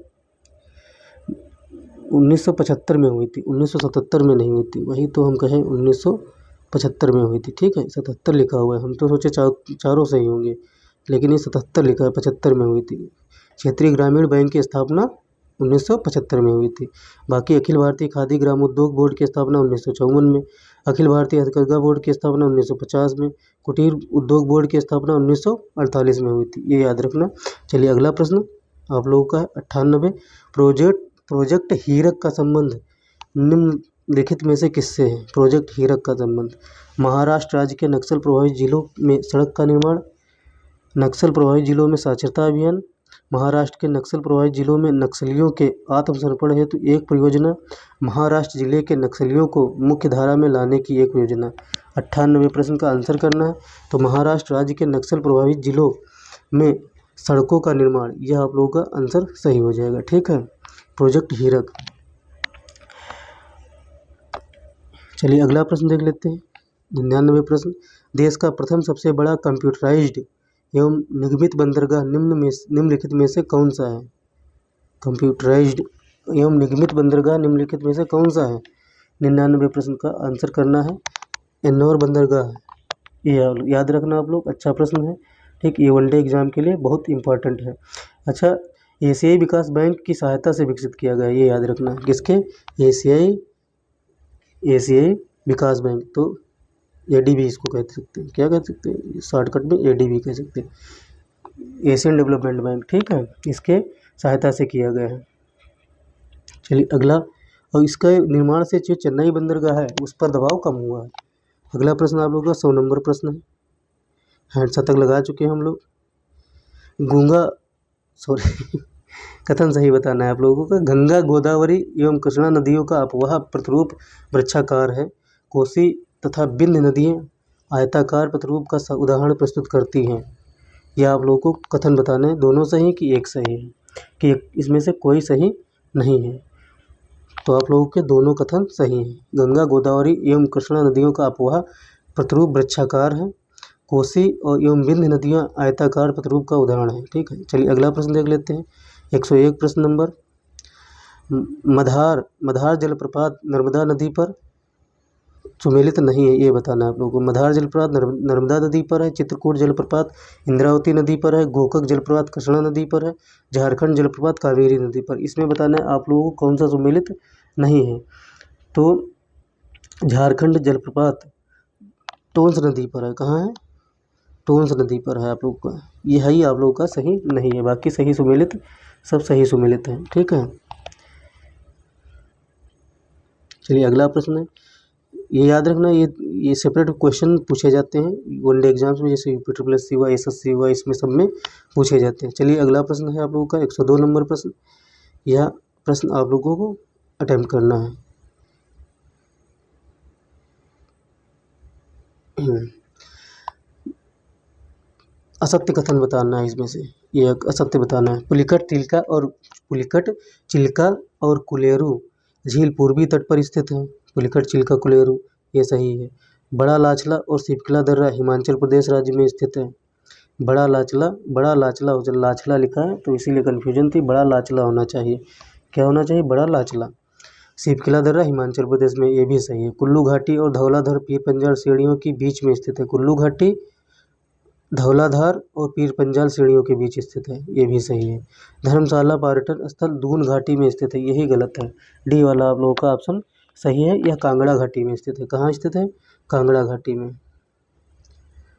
1975 में हुई थी, 1977 में नहीं हुई थी। वही तो हम कहें 1975 में हुई थी, ठीक है। 77 लिखा हुआ है, हम तो सोचे चारों सही होंगे, लेकिन ये 77 लिखा है, 75 में हुई थी। क्षेत्रीय ग्रामीण बैंक की स्थापना 1975 में हुई थी। बाकी अखिल भारतीय खादी ग्रामोद्योग बोर्ड की स्थापना 1954 में, अखिल भारतीय हथकरघा बोर्ड की स्थापना 1950 में, कुटीर उद्योग बोर्ड की स्थापना 1948 में हुई थी। ये याद रखना। चलिए अगला प्रश्न आप लोगों का 98, प्रोजेक्ट हीरक का संबंध निम्नलिखित में से किससे है? प्रोजेक्ट हीरक का संबंध महाराष्ट्र राज्य के नक्सल प्रभावित जिलों में सड़क का निर्माण, नक्सल प्रभावित जिलों में साक्षरता अभियान, महाराष्ट्र के नक्सल प्रभावित जिलों में नक्सलियों के आत्मसमर्पण हेतु एक परियोजना, महाराष्ट्र जिले के नक्सलियों को मुख्य धारा में लाने की एक योजना। 98 प्रश्न का आंसर करना है। तो महाराष्ट्र राज्य के नक्सल प्रभावित जिलों में सड़कों का निर्माण, यह आप लोगों का आंसर सही हो जाएगा, ठीक है। प्रोजेक्ट हीरक। चलिए अगला प्रश्न देख लेते हैं। 99 प्रश्न, देश का प्रथम सबसे बड़ा कंप्यूटराइज्ड एवं निगमित बंदरगाह निम्नलिखित में से कौन सा है? कंप्यूटराइज्ड एवं निगमित बंदरगाह निम्नलिखित में से कौन सा है? 99 प्रश्न का आंसर करना है, एन्नौर बंदरगाह। ये याद रखना आप लोग, अच्छा प्रश्न है, ठीक। ये वनडे एग्जाम के लिए बहुत इंपॉर्टेंट है। अच्छा, एशियाई विकास बैंक की सहायता से विकसित किया गया, ये याद रखना। किसके? एशियाई विकास बैंक, तो एडीबी इसको कह सकते हैं। क्या कह सकते हैं? शॉर्टकट में एडीबी कह सकते हैं, एशियन डेवलपमेंट बैंक, ठीक है। इसके सहायता से किया गया है। चलिए अगला, और इसका निर्माण से जो चेन्नई बंदरगाह है उस पर दबाव कम हुआ है। अगला प्रश्न आप लोगों का 100 नंबर प्रश्न है। हैंड शतक लगा चुके हैं हम लोग। गंगा सॉरी कथन सही बताना है आप लोगों का। गंगा गोदावरी एवं कृष्णा नदियों का अपवाह प्रतिरूप वृक्षाकार है। कोसी तथा बिंद नदियाँ आयताकार प्रतिरूप का उदाहरण प्रस्तुत करती हैं। यह आप लोगों को कथन बताना है, दोनों सही कि एक सही है, कि इसमें से कोई सही नहीं है। तो आप लोगों के दोनों कथन सही हैं। गंगा, गोदावरी एवं कृष्णा नदियों का अपवाह प्रतिरूप वृक्षाकार है। कोसी और एवं विंध्य नदियाँ आयताकार प्रतिरूप का उदाहरण है। ठीक है, चलिए अगला प्रश्न देख लेते हैं। 101 प्रश्न नंबर। मधार जलप्रपात नर्मदा नदी पर सुमेलित नहीं है, ये बताना है आप लोगों को। मधार जलप्रपात नर्मदा नदी पर है। चित्रकूट जलप्रपात इंद्रावती नदी पर है। गोकक जलप्रपात कृष्णा नदी पर है। झारखंड जलप्रपात कावेरी नदी पर। इसमें बताना है आप लोगों को कौन सा सुमेलित नहीं है। तो झारखंड जलप्रपात टोंस नदी पर है। कहाँ है? टोंस नदी पर है आप लोग का। यह ही आप लोगों का सही नहीं है, बाकी सही सुमेलित सब सही सुमेलित हैं। ठीक है, चलिए अगला प्रश्न है। ये याद रखना, ये सेपरेट क्वेश्चन पूछे जाते हैं वनडे एग्जाम्स में, जैसे UP-SSC हुआ, SSC हुआ, इसमें सब में पूछे जाते हैं। चलिए अगला प्रश्न है आप लोगों का 102 नंबर प्रश्न। यह प्रश्न आप लोगों को अटेम्प्ट करना है। असत्य कथन बताना है इसमें से, ये असत्य बताना है। पुलिकट चिल्का और कुलेरू झील पूर्वी तट पर स्थित है। पुलिकट, चिल्का, कुलेरू ये सही है। बड़ा लाचला और सिपकिला दर्रा हिमाचल प्रदेश राज्य में स्थित है। बड़ा लाचला लिखा है तो इसीलिए कन्फ्यूजन थी, बड़ा लाचला होना चाहिए। क्या होना चाहिए? बड़ा लाचला। सिपकिला दर्रा हिमाचल प्रदेश में, ये भी सही है। कुल्लू घाटी और धौलाधार पीर पंजाल श्रेणियों के बीच में स्थित है। कुल्लू घाटी धौलाधार और पीर पंजाल श्रेणियों के बीच स्थित है, ये भी सही है। धर्मशाला पर्यटन स्थल दून घाटी में स्थित है, यही गलत है। डी वाला आप लोगों का ऑप्शन सही है। यह कांगड़ा घाटी में स्थित है। कहाँ स्थित है? कांगड़ा घाटी में,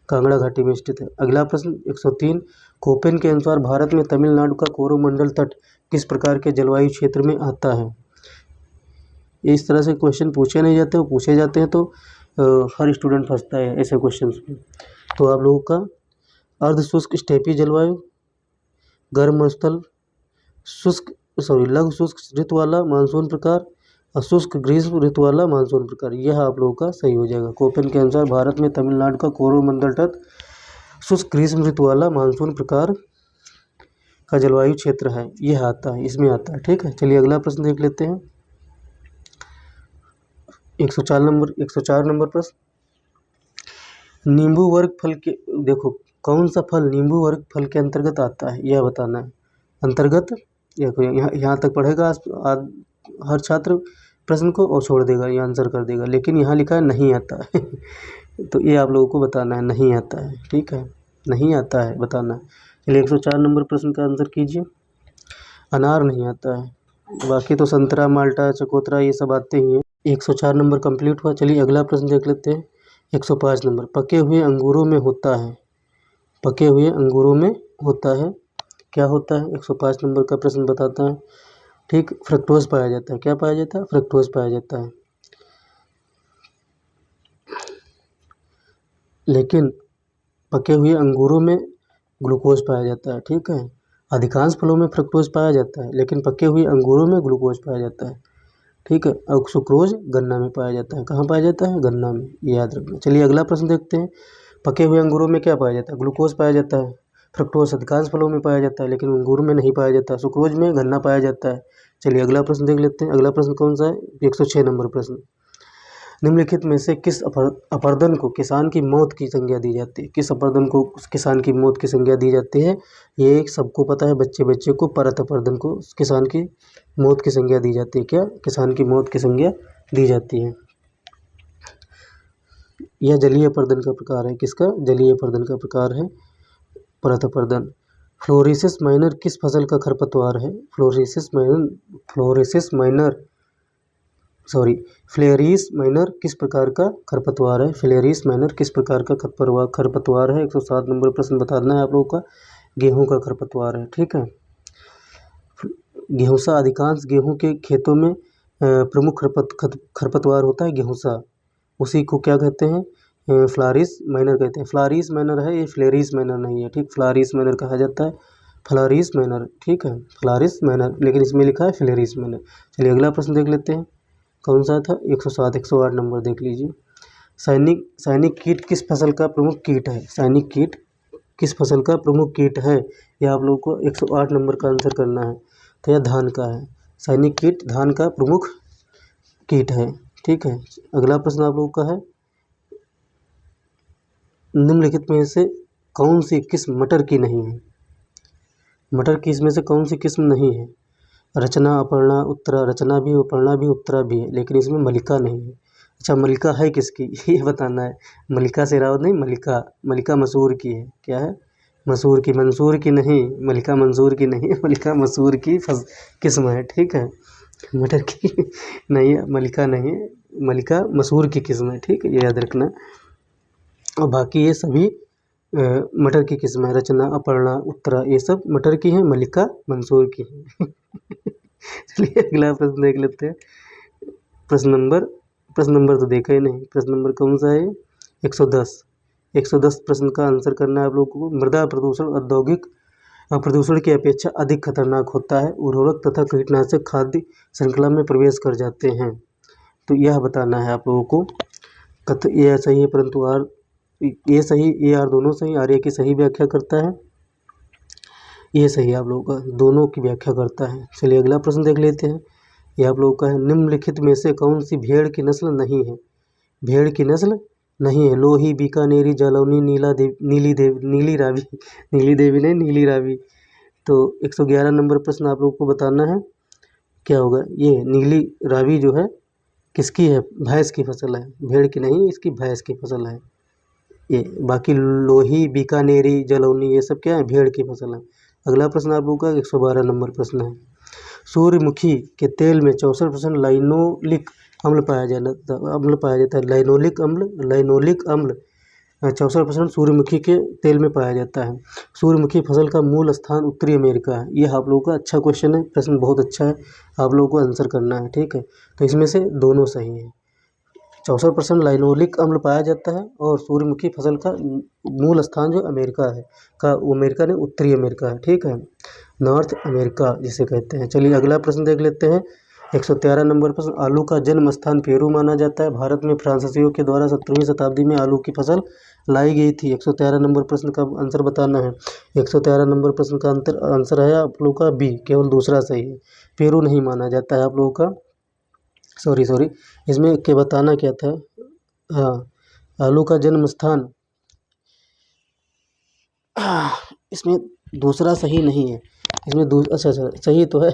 कांगड़ा घाटी में स्थित है। अगला प्रश्न 103। कोपेन के अनुसार भारत में तमिलनाडु का कोरोमंडल तट किस प्रकार के जलवायु क्षेत्र में आता है? इस तरह से क्वेश्चन पूछे नहीं जाते, वो पूछे जाते हैं तो हर स्टूडेंट फंसता है ऐसे क्वेश्चन में। तो आप लोगों का अर्ध शुष्क स्टेपी जलवायु, गर्म स्थल, लघु शुष्क ऋतु वाला मानसून प्रकार और शुष्क ग्रीष्म ऋतु वाला मानसून प्रकार, यह आप लोगों का सही हो जाएगा। कोपेन के अनुसार भारत में तमिलनाडु का कोरोमंडल तट शुष्क ग्रीष्म ऋतु वाला मानसून प्रकार का जलवायु क्षेत्र है, यह आता है, इसमें आता है। ठीक है, चलिए अगला प्रश्न देख लेते हैं। 104 नंबर प्रश्न। नींबू वर्ग फल के, देखो कौन सा फल नींबू वर्ग फल के अंतर्गत आता है, यह बताना है। अंतर्गत यहाँ तक पढ़ेगा हर छात्र प्रश्न को और छोड़ देगा, ये आंसर कर देगा, लेकिन यहाँ लिखा है नहीं आता है तो ये आप लोगों को बताना है, नहीं आता है। ठीक है, नहीं आता है बताना है। चलिए 104 नंबर प्रश्न का आंसर कीजिए। अनार नहीं आता है, बाकी तो संतरा, माल्टा, चकोतरा ये सब आते ही हैं। 104 नंबर कंप्लीट हुआ। चलिए अगला प्रश्न देख लेते हैं। 105 नंबर। पके हुए अंगूरों में होता है, पके हुए अंगूरों में होता है, क्या होता है? 105 नंबर का प्रश्न बताता है। ठीक, फ्रक्टोज पाया जाता है। क्या पाया जाता है? फ्रक्टोज पाया जाता है। लेकिन पके हुए अंगूरों में ग्लूकोज पाया जाता है। ठीक है, अधिकांश फलों में फ्रक्टोज पाया जाता है, लेकिन पके हुए अंगूरों में ग्लूकोज पाया जाता है। ठीक है, और सुक्रोज गन्ना में पाया जाता है। कहाँ पाया जाता है? गन्ना में, ये याद रखना। चलिए अगला प्रश्न देखते हैं। पके हुए अंगूरों में क्या पाया जाता है? ग्लूकोज पाया जाता है। फ्रक्टोज अधिकांश फलों में पाया जाता है, लेकिन अंगूर में नहीं पाया जाता। सुक्रोज में, गन्ना पाया जाता है। चलिए अगला प्रश्न देख लेते हैं। अगला प्रश्न कौन सा है? 106 नंबर प्रश्न। निम्नलिखित में से किस अपर्दन को किसान की मौत की संज्ञा दी जाती है? किस अपर्दन को किसान की मौत की संज्ञा दी जाती है? ये सबको पता है, बच्चे को परत अपर्दन को किसान की मौत की संज्ञा दी जाती है। क्या? किसान की मौत की संज्ञा दी जाती है। यह जलीय अपर्दन का प्रकार है। किसका? जलीय अपर्दन का प्रकार है परत अपर्दन। फ्लोरिसिस माइनर किस फसल का खरपतवार है? फ्लोरिस माइनर किस प्रकार का खरपतवार है? फ्लेरिस माइनर किस प्रकार का खरपतवार है? 107 नंबर प्रश्न बताना है आप लोगों का। गेहूं का खरपतवार है। ठीक है, गेहूंसा, अधिकांश गेहूं के खेतों में प्रमुख खरपतवार होता है गेहूंसा। उसी को क्या कहते हैं? फ्लारिस माइनर कहते हैं। फ्लारिस माइनर है ये, फ्लेरिस माइनर नहीं है। ठीक, फ्लारिस माइनर कहा जाता है, फ्लारिस माइनर। ठीक है, फ्लारिस माइनर, लेकिन इसमें लिखा है फ्लेरिस माइनर। चलिए अगला प्रश्न देख लेते हैं। कौन सा था? 107 108 नंबर देख लीजिए। सैनिक सैनिक कीट किस फसल का प्रमुख कीट है? सैनिक कीट किस फसल का प्रमुख कीट है? यह आप लोगों को 108 नंबर का आंसर करना है। तो यह धान का है। सैनिक कीट धान का प्रमुख कीट है। ठीक है। अगला प्रश्न आप लोगों का है, निम्नलिखित में से कौन सी किस्म मटर की नहीं है? मटर की इसमें से कौन सी किस्म नहीं है? रचना, अपर्णा, उत्तरा। रचना भी, अपर्णा भी, उत्तरा भी है, लेकिन इसमें मलिका नहीं है। अच्छा, मलिका है किसकी ये बताना है। मलिका शेरावत नहीं, मलिका। मलिका मसूर की है। क्या है? मसूर की। मंसूर की नहीं, मलिका मंसूर की नहीं है, मलिका मसूर की किस्म है। ठीक है। मटर की नहीं है, मलिका नहीं है, मलिका मसूर की किस्म है। ठीक है, ये याद रखना। और बाकी ये सभी मटर की किस्म है। रचना, अपर्णा, उत्तरा, ये सब मटर की हैं, मलिका मंसूर की है। चलिए अगला प्रश्न देख लेते हैं। प्रश्न नंबर तो देखा ही नहीं। प्रश्न नंबर कौन सा है? 110। 110 प्रश्न का आंसर करना है आप लोगों को। मृदा प्रदूषण औद्योगिक प्रदूषण की अपेक्षा अधिक खतरनाक होता है। उर्वरक तथा कीटनाशक खाद्य श्रृंखला में प्रवेश कर जाते हैं। तो यह बताना है आप लोगों को। यह सही है, परंतु आर ये सही, ये आर दोनों सही। आर्य की सही व्याख्या करता है, ये सही है आप लोगों का, दोनों की व्याख्या करता है। चलिए अगला प्रश्न देख लेते हैं। ये आप लोगों का है, निम्नलिखित में से कौन सी भेड़ की नस्ल नहीं है? भेड़ की नस्ल नहीं है। लोही, बीकानेरी, जालौनी, नीली रावी नीली देवी नहीं, नीली रावी। तो 111 नंबर प्रश्न आप लोगों को बताना है, क्या होगा? ये नीली रावी जो है किसकी है? भैंस की फसल है, भेड़ की नहीं, इसकी भैंस की फसल है ये। बाकी लोही, बीकानेरी, जलौनी, ये सब क्या है? भेड़ की फसल है। अगला प्रश्न आप लोगों का 112 नंबर प्रश्न है, सूर्यमुखी के तेल में 64% लाइनोलिक अम्ल पाया जाता है। लाइनोलिक अम्ल 64% सूर्यमुखी के तेल में पाया जाता है। सूर्यमुखी फसल का मूल स्थान उत्तरी अमेरिका है। यह आप लोगों का अच्छा क्वेश्चन है, प्रश्न बहुत अच्छा है, आप लोगों को आंसर करना है। ठीक है, तो इसमें से दोनों सही है। 64% लाइनोलिक अम्ल पाया जाता है और सूर्यमुखी फसल का मूल स्थान जो अमेरिका है का, वो अमेरिका नहीं, उत्तरी अमेरिका है। ठीक है, नॉर्थ अमेरिका जिसे कहते हैं। चलिए अगला प्रश्न देख लेते हैं। 113 नंबर प्रश्न, आलू का जन्म स्थान पेरू माना जाता है। भारत में फ्रांसीसियों के द्वारा 17वीं शताब्दी में आलू की फसल लाई गई थी। 113 नंबर प्रश्न का आंसर बताना है। 113 नंबर प्रश्न का आंसर है आप लोगों का बी, केवल दूसरा सही है। पेरू नहीं माना जाता है आप लोगों का, सॉरी, इसमें के बताना क्या था? हाँ, आलू का जन्म स्थान, इसमें दूसरा सही नहीं है। इसमें अच्छा सही तो है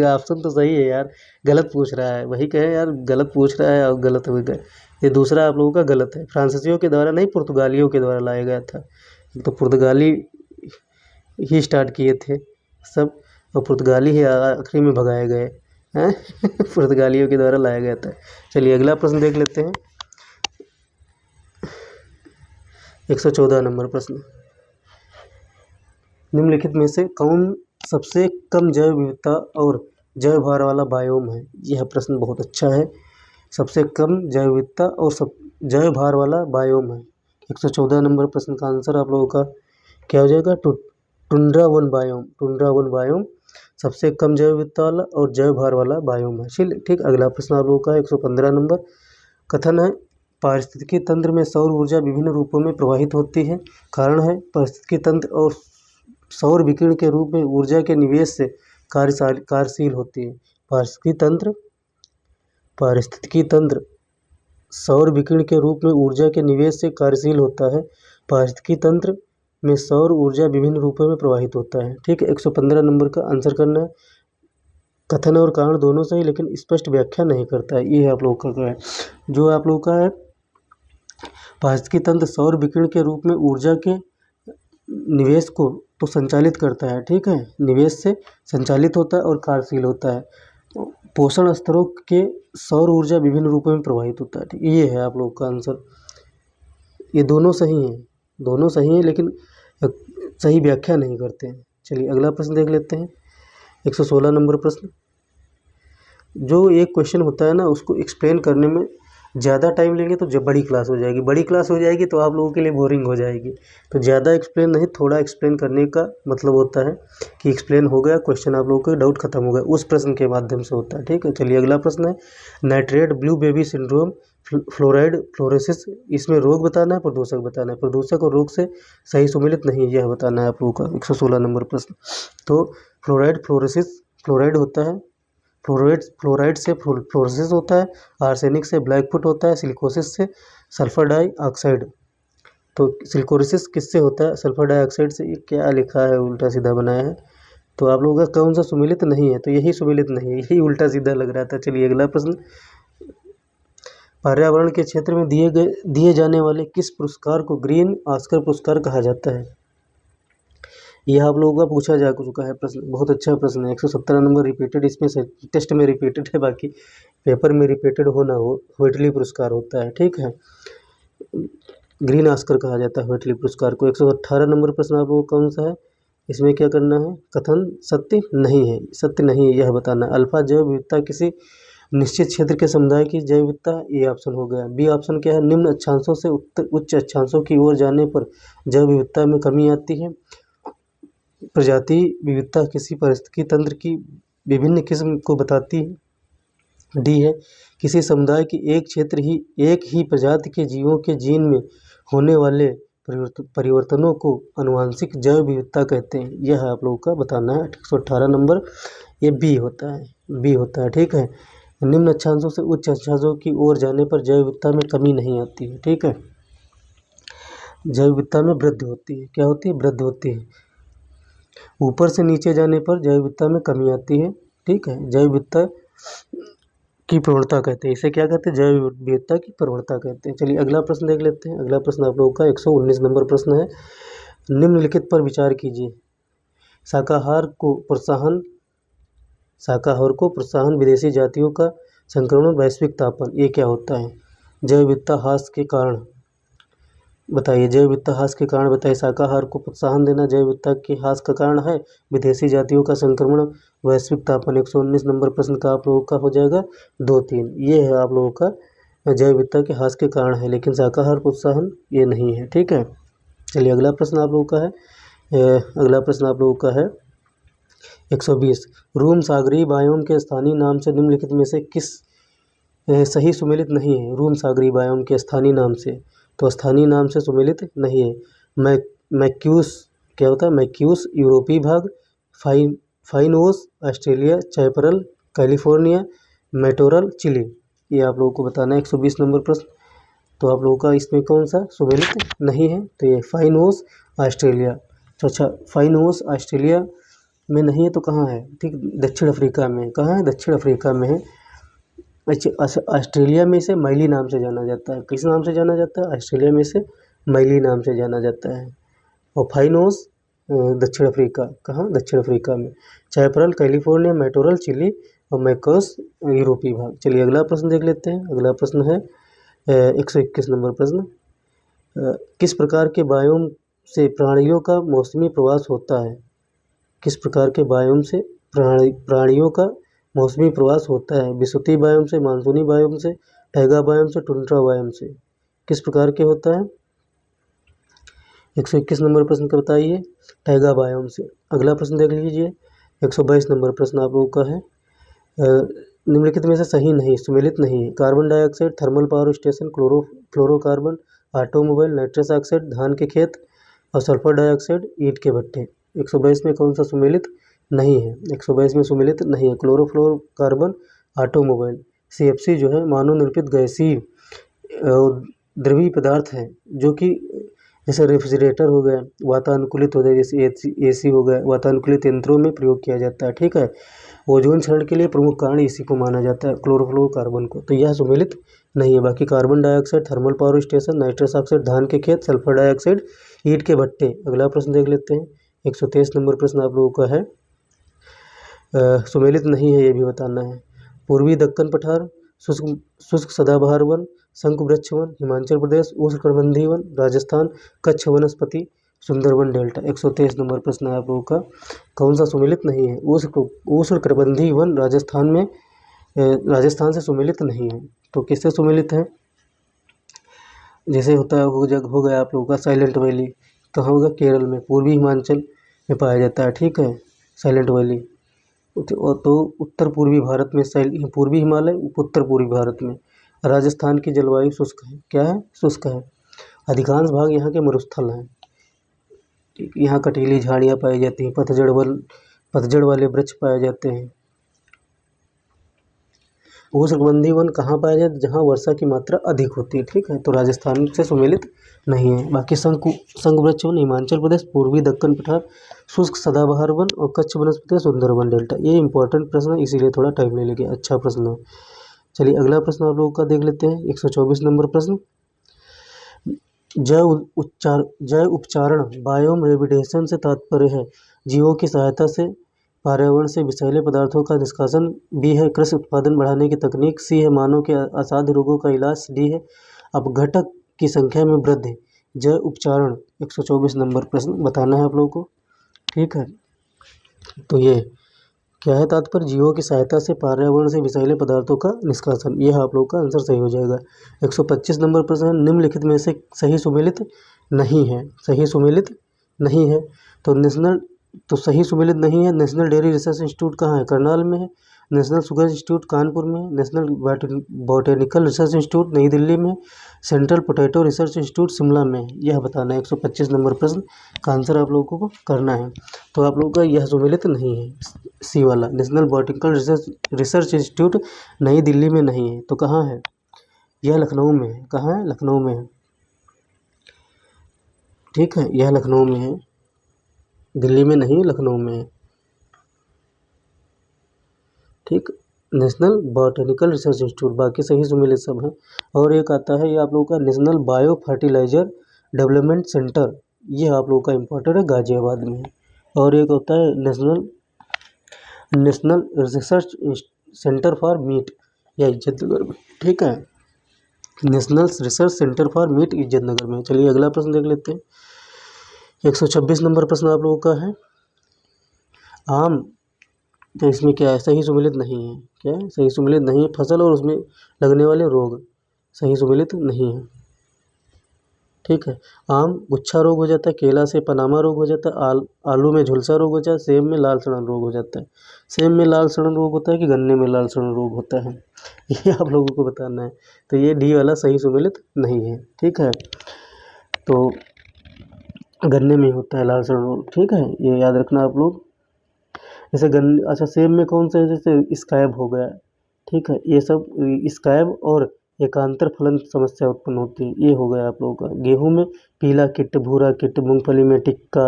ऑप्शन तो सही है यार, गलत पूछ रहा है, वही कहे यार, गलत पूछ रहा है और गलत हो गया। ये दूसरा आप लोगों का गलत है। फ्रांसीसियों के द्वारा नहीं, पुर्तगालियों के द्वारा लाया गया था। तो पुर्तगाली ही स्टार्ट किए थे सब, और पुर्तगाली ही आखिरी में भगाए गए हैं पुर्तगालियों के द्वारा लाया गया था। चलिए अगला प्रश्न देख लेते हैं। 114 नंबर प्रश्न, निम्नलिखित में से कौन सबसे कम जैव विविधता और जैव भार वाला बायोम है? यह प्रश्न बहुत अच्छा है। सबसे कम जैव विविधता और जैव भार वाला बायोम है। 114 नंबर प्रश्न का आंसर आप लोगों का क्या हो जाएगा? Tundra one biome. Tundra one biome सबसे कम जैव विविधता वाला और जैव भार वाला बायोम है। ठीक, अगला प्रश्न आप लोगों का 115 नंबर, कथन है, पारिस्थितिकी तंत्र में सौर ऊर्जा विभिन्न रूपों में प्रवाहित होती है। कारण है, पारिस्थितिकी तंत्र और सौर विकिरण के रूप में ऊर्जा के निवेश से कार्यशील होती है। पारिस्थितिकी तंत्र सौर विकिरण के रूप में ऊर्जा के निवेश से कार्यशील होता है। पारिस्थितिकी तंत्र में सौर ऊर्जा विभिन्न रूपों में प्रवाहित होता है। ठीक है, 115 नंबर का आंसर करना है। कथन और कारण दोनों सही, लेकिन स्पष्ट व्याख्या नहीं करता है। ये आप लोगों का है, जो आप लोगों का है, पारिस्थितिकी तंत्र सौर विकिरण के रूप में ऊर्जा के निवेश को तो संचालित करता है। ठीक है, निवेश से संचालित होता है और कार्यशील होता है। पोषण स्तरों के सौर ऊर्जा विभिन्न रूपों में प्रवाहित होता है। ठीक, ये है आप लोग का आंसर। ये दोनों सही हैं, दोनों सही हैं, लेकिन सही व्याख्या नहीं करते हैं। चलिए अगला प्रश्न देख लेते हैं। 116 नंबर प्रश्न, जो एक क्वेश्चन होता है ना, उसको एक्सप्लेन करने में ज़्यादा टाइम लेंगे तो जब बड़ी क्लास हो जाएगी, बड़ी क्लास हो जाएगी तो आप लोगों के लिए बोरिंग हो जाएगी। तो ज़्यादा एक्सप्लेन नहीं, थोड़ा एक्सप्लेन करने का मतलब होता है कि एक्सप्लेन हो गया, क्वेश्चन आप लोगों के डाउट खत्म हो गया, उस प्रश्न के माध्यम से होता है। ठीक है, चलिए अगला प्रश्न है nitrate blue baby syndrome fluoride fluorosis, इसमें रोग बताना है, प्रदूषक बताना है। प्रदूषक और रोग से सही सुमेलित नहीं है, यह बताना है आप लोगों का 116 नंबर प्रश्न। तो फ्लोराइड फ्लोरोसिस, फ्लोराइड होता है, फ्लोराइड से फ्लोरोसिस होता है, आर्सेनिक से ब्लैकफुट होता है, सिलिकोसिस से सल्फर डाइऑक्साइड। तो सिलिकोसिस किससे होता है? सल्फर डाइऑक्साइड से। ये क्या लिखा है, उल्टा सीधा बनाया है। तो आप लोगों का कौन सा सुमेलित नहीं है? तो यही सुमेलित नहीं है, यही उल्टा सीधा लग रहा था। चलिए अगला प्रश्न, पर्यावरण के क्षेत्र में दिए जाने वाले किस पुरस्कार को ग्रीन ऑस्कर पुरस्कार कहा जाता है? यह आप लोगों का पूछा जा चुका है प्रश्न, बहुत अच्छा प्रश्न है। 117 नंबर रिपीटेड, इसमें से टेस्ट में रिपीटेड है, बाकी पेपर में रिपीटेड हो ना हो, व्हिटली पुरस्कार होता है। ठीक है, ग्रीन ऑस्कर कहा जाता है व्हिटली पुरस्कार को। 118 नंबर प्रश्न आप लोगों को कौन सा है? इसमें क्या करना है? कथन सत्य नहीं है, सत्य नहीं है यह बताना है। अल्फा जैव विविधता किसी निश्चित क्षेत्र के समुदाय की जैव विविधता, ये ऑप्शन हो गया। बी ऑप्शन क्या है? निम्न अक्षांशों से उच्च अक्षांशों की ओर जाने पर जैव विविधता में कमी आती है। प्रजाति विविधता किसी पारिस्थितिकी तंत्र की विभिन्न किस्म को बताती है। डी है किसी समुदाय की एक ही प्रजाति के जीवों के जीन में होने वाले परिवर्तनों को आनुवंशिक जैव विविधता कहते हैं। यह आप लोगों का बताना है 118 नंबर, ये बी होता है, बी होता है। ठीक है, निम्न अक्षांशों से उच्च अक्षांशों की ओर जाने पर जैव विविधता में कमी नहीं आती है। ठीक है, जैव विविधता में वृद्धि होती है। क्या होती है? वृद्धि होती है। ऊपर से नीचे जाने पर जैव विविधता में कमी आती है। ठीक है, जैव विविधता की प्रवणता कहते हैं, इसे क्या कहते हैं? जैव विविधता की प्रवणता कहते हैं। चलिए अगला प्रश्न देख लेते हैं। अगला प्रश्न आप लोगों का 119 नंबर प्रश्न है, निम्नलिखित पर विचार कीजिए। शाकाहार को प्रोत्साहन, विदेशी जातियों का संक्रमण, वैश्विक तापन, ये क्या होता है? जैव विविधता ह्रास के कारण बताइए, जैव विविधता ह्रास के कारण बताइए। शाकाहार को प्रोत्साहन देना जैव विविधता के ह्रास का कारण है, विदेशी जातियों का संक्रमण, वैश्विक तापन। 119 नंबर प्रश्न का आप लोगों का हो जाएगा 2-3, ये है आप लोगों का जैव विविधता के ह्रास के कारण है, लेकिन शाकाहार प्रोत्साहन ये नहीं है। ठीक है, चलिए अगला प्रश्न आप लोगों का है, अगला प्रश्न आप लोगों का है 120, रूम सागरीय बायोम के स्थानीय नाम से निम्नलिखित में से किस सही सुमेलित नहीं है? रूम सागरीय बायोम के स्थानीय नाम से, तो स्थानीय नाम से सुमेलित नहीं है। मैक्यूस क्या होता है? मैक्यूस यूरोपीय भाग, फाइनोस ऑस्ट्रेलिया, चैपरल कैलिफोर्निया, मेटोरल चिली, ये आप लोगों को बताना है 120 नंबर प्रश्न। तो आप लोगों का इसमें कौन सा सुमेलित नहीं है? तो ये फाइनोस ऑस्ट्रेलिया। तो अच्छा, फाइनोस ऑस्ट्रेलिया में नहीं है तो कहाँ है? ठीक, दक्षिण अफ्रीका में। कहाँ है? दक्षिण अफ्रीका में है। अच्छा, ऑस्ट्रेलिया में इसे मैली नाम से जाना जाता है। किस नाम से जाना जाता है? ऑस्ट्रेलिया में इसे मैली नाम से जाना जाता है। और फाइनोस दक्षिण अफ्रीका, कहाँ? दक्षिण अफ्रीका में। चैपरल कैलिफोर्निया, मेटोरल चिली और मैकस यूरोपीय भाग। चलिए अगला प्रश्न देख लेते हैं। अगला प्रश्न है 121 नंबर प्रश्न, किस प्रकार के बायोम से प्राणियों का मौसमी प्रवास होता है? किस प्रकार के बायोम से प्राणियों का मौसमी प्रवास होता है? विषुवतीय बायोम से, मानसूनी बायोम से, टैगा बायोम से, टुंड्रा बायोम से, किस प्रकार के होता है? 121 नंबर प्रश्न का बताइए। टैगा बायोम से। अगला प्रश्न देख लीजिए 122 नंबर प्रश्न आप लोगों का है, निम्नलिखित में से सही नहीं, सुमेलित नहीं है। Carbon dioxide, thermal power station, fluorocarbon, automobile, nitrous oxide, धान के खेत और सल्फर डाइऑक्साइड, ईंट के भट्टे। 122 में कौन सा सुमेलित नहीं है? 122 में सुमेलित नहीं है क्लोरोफ्लोरोकार्बन, ऑटोमोबाइल। CFC जो है मानव निर्मित गैसीय द्रवीय पदार्थ है, जो कि जैसे रेफ्रिजरेटर हो गया, वातानुकूलित हो गया, जैसे AC हो गया, वातानुकूलित यंत्रों में प्रयोग किया जाता है। ठीक है, ओजोन क्षरण के लिए प्रमुख कारण इसी को माना जाता है, क्लोरोफ्लोरोकार्बन को। तो यह सुमेलित नहीं है। बाकी carbon dioxide, thermal power station, nitrous oxide, धान के खेत, सल्फर डाइऑक्साइड, ईंट के भट्टे। अगला प्रश्न देख लेते हैं 123 नंबर प्रश्न आप लोगों का है, सुमेलित नहीं है, ये भी बताना है। पूर्वी दक्कन पठार, शुष्क सदाबहार वन, शंकु वृक्ष वन, हिमाचल प्रदेश उष्णकटिबंधीय वन, राजस्थान कच्छ वनस्पति, सुंदरवन डेल्टा। 123 नंबर प्रश्न है आप लोगों का, कौन सा सुमेलित नहीं है? उष्णकटिबंधीय वन राजस्थान से सुमेलित नहीं है। तो किससे सुमेलित है? जैसे होता है हो गया आप लोगों का साइलेंट वैली, कहाँ होगा? केरल में, पूर्वी हिमाचल में पाया जाता है, ठीक है, साइलेंट वैली। तो उत्तर पूर्वी भारत में पूर्वी हिमालय, उत्तर पूर्वी भारत में। राजस्थान की जलवायु शुष्क है, क्या है? शुष्क है। अधिकांश भाग यहाँ के मरुस्थल हैं, ठीक, यहाँ कटीली झाड़ियाँ पाई जाती हैं, पतझड़ वाले वृक्ष पाए जाते हैं। उष्णकटिबंधीय वन कहाँ पाया जाता है? जहाँ वर्षा की मात्रा अधिक होती है, ठीक है, तो राजस्थान से सुमेलित नहीं है। बाकी शंख वृक्ष वन हिमाचल प्रदेश, पूर्वी दक्कन पठार, शुष्क सदाबहार वन और कच्छ वनस्पति सुंदरवन डेल्टा। ये इंपॉर्टेंट प्रश्न है, इसीलिए थोड़ा टाइम ले लेंगे, अच्छा प्रश्न है। चलिए अगला प्रश्न आप लोगों का देख लेते हैं, 124 नंबर प्रश्न। जैव उपचारण बायोम रेमिडिएशन से तात्पर्य है जीवों की सहायता से पर्यावरण से विषैले पदार्थों का निष्कासन। बी है कृषि उत्पादन बढ़ाने की तकनीक। सी है मानव के असाध्य रोगों का इलाज। डी है अपघटक की संख्या में वृद्धि। जैव उपचारण 124 नंबर प्रश्न बताना है आप लोगों को, ठीक है। तो ये क्या है तात्पर्य? जीवों की सहायता से पर्यावरण से विषैले पदार्थों का निष्कासन। यह आप लोगों का आंसर सही हो जाएगा। 125 नंबर प्रश्न, निम्नलिखित में से सही सुमेलित नहीं है। सही सुमेलित नहीं है तो सही सुमेलित नहीं है। नेशनल डेयरी रिसर्च इंस्टीट्यूट कहाँ है? करनाल में है। नेशनल शुगर इंस्टीट्यूट कानपुर में है। नेशनल बॉटेनिकल रिसर्च इंस्टीट्यूट नई दिल्ली में। Central potato research institute Shimla में है। यह बताना है 125 नंबर प्रश्न का आंसर आप लोगों को करना है। तो आप लोगों का यह सुमेलित नहीं है, सी वाला। नेशनल बॉटेनिकल रिसर्च इंस्टीट्यूट नई दिल्ली में नहीं है, तो कहाँ है? यह लखनऊ में है। कहाँ है? लखनऊ में है, ठीक है, यह लखनऊ में है, दिल्ली में नहीं, लखनऊ में है, ठीक। नेशनल बॉटेनिकल रिसर्च इंस्टीट्यूट, बाकी सही सुमेलित सब है। और एक आता है ये आप लोगों का national bio fertiliser development centre, ये आप लोगों का इम्पोर्टेंट है, गाजियाबाद में है। और एक होता है national research centre for meet, या इज्जतनगर में, ठीक है, national research centre for meet Izzatnagar में। चलिए अगला प्रश्न देख लेते हैं, 126 नंबर प्रश्न आप लोगों का है। आम, तो इसमें क्या है? सही सुमेलित नहीं है। क्या है? सही सुमेलित नहीं है। फसल और उसमें लगने वाले रोग सही सुमेलित नहीं है, ठीक है। आम गुच्छा रोग हो जाता है, केला से पनामा रोग हो जाता है, आलू में झुलसा रोग हो जाता है, सेब में लाल सड़न रोग हो जाता है। सेब में लाल सड़न रोग होता है कि गन्ने में लाल सड़न रोग होता है, ये आप लोगों को बताना है। तो ये डी वाला सही सुमेलित नहीं है, ठीक है। तो गन्ने में होता है लाल सड़न रोग, ठीक है, ये याद रखना आप लोग। जैसे अच्छा सेब में कौन सा है? जैसे स्कैब हो गया, ठीक है, ये सब स्कैब और एकांतर फलन समस्या उत्पन्न होती है, ये हो गया आप लोगों का। गेहूं में पीला किट, भूरा किट, मूंगफली में टिक्का,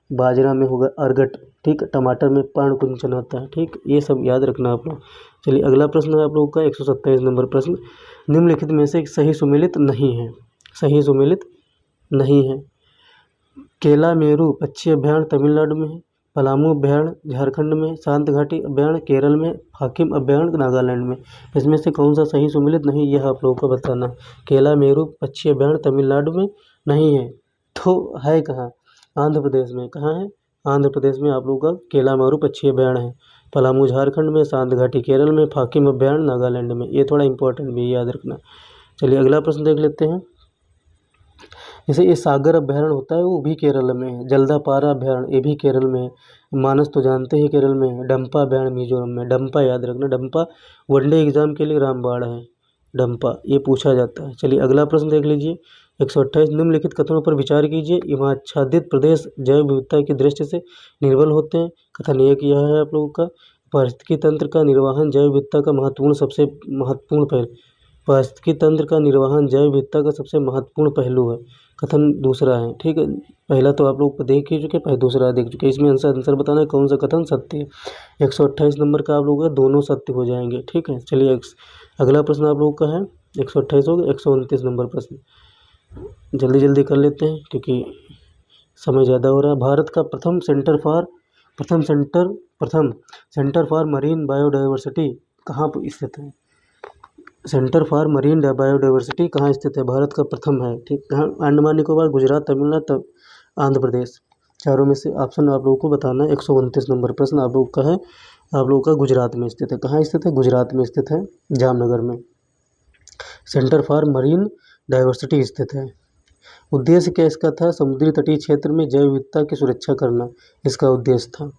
बाजरा में होगा अर्गट, ठीक, टमाटर में पर्णकुंचन आता है, ठीक, ये सब याद रखना आप लोग। चलिए अगला प्रश्न है आप लोगों का 127 नंबर प्रश्न, निम्नलिखित में से सही सुमेलित नहीं है। सही सुमेलित नहीं है। केला मेरू पक्षी अभयारण्य तमिलनाडु में है, पलामू अभयारण्य झारखंड में, शांत घाटी अभयारण्य केरल में, हाकिम अभयारण्य नागालैंड में। इसमें से कौन सा सही सुमेलित नहीं, यह आप लोगों को बताना। केला मेरू पक्षी अभयारण्य तमिलनाडु में नहीं है, तो है कहाँ? आंध्र प्रदेश में। कहाँ है? आंध्र प्रदेश में आप लोगों का केला मेरू पक्षी अभयारण्य है। पलामू झारखंड में, शांत घाटी केरल में, हाकिम अभयारण्य नागालैंड में। ये थोड़ा इंपॉर्टेंट भी याद रखना। चलिए अगला प्रश्न देख लेते हैं। जैसे ये सागर अभयारण्य होता है, वो भी केरल में है। जल्दापारा अभयारण्य, ये भी केरल में है। मानस तो जानते हैं केरल में है। डंपा अभयारण्य मिजोरम में। डंपा याद रखना, डंपा वनडे एग्जाम के लिए रामबाण है, डंपा, ये पूछा जाता है। चलिए अगला प्रश्न देख लीजिए, 128, निम्नलिखित कथनों पर विचार कीजिए। हिमाच्छादित प्रदेश जैव विविधता की दृष्टि से निर्बल होते हैं। कथन एक यह है आप लोगों का, पारिस्थितिकी तंत्र का निर्वहन जैव विविधता का सबसे महत्वपूर्ण पहलू। पारिस्थितिकी तंत्र का निर्वहन जैव विविधता का सबसे महत्वपूर्ण पहलू है। कथन दूसरा है, ठीक है, पहला तो आप लोग देख ही चुके, दूसरा देख चुके। इसमें आंसर बताना है कौन सा कथन सत्य है। 128 नंबर का आप लोगों का दोनों सत्य हो जाएंगे, ठीक है। चलिए अगला प्रश्न आप लोगों का है 128 हो गया। 129 नंबर प्रश्न जल्दी जल्दी कर लेते हैं क्योंकि समय ज़्यादा हो रहा है। भारत का प्रथम सेंटर फॉर मरीन बायोडाइवर्सिटी कहाँ पर स्थित है? सेंटर फॉर मरीन बायोडाइवर्सिटी कहाँ स्थित है? भारत का प्रथम है, ठीक, कहाँ? अंडमान निकोबार, गुजरात, तमिलनाडु, आंध्र प्रदेश। चारों में से ऑप्शन आप लोगों को बताना है। 129 नंबर प्रश्न आप लोग का है, आप लोगों का गुजरात में स्थित है। कहाँ स्थित है? गुजरात में स्थित है, जामनगर में। सेंटर फॉर मरीन डाइवर्सिटी स्थित है। उद्देश्य क्या इसका था? समुद्री तटीय क्षेत्र में जैव विविधता की सुरक्षा करना इसका उद्देश्य था।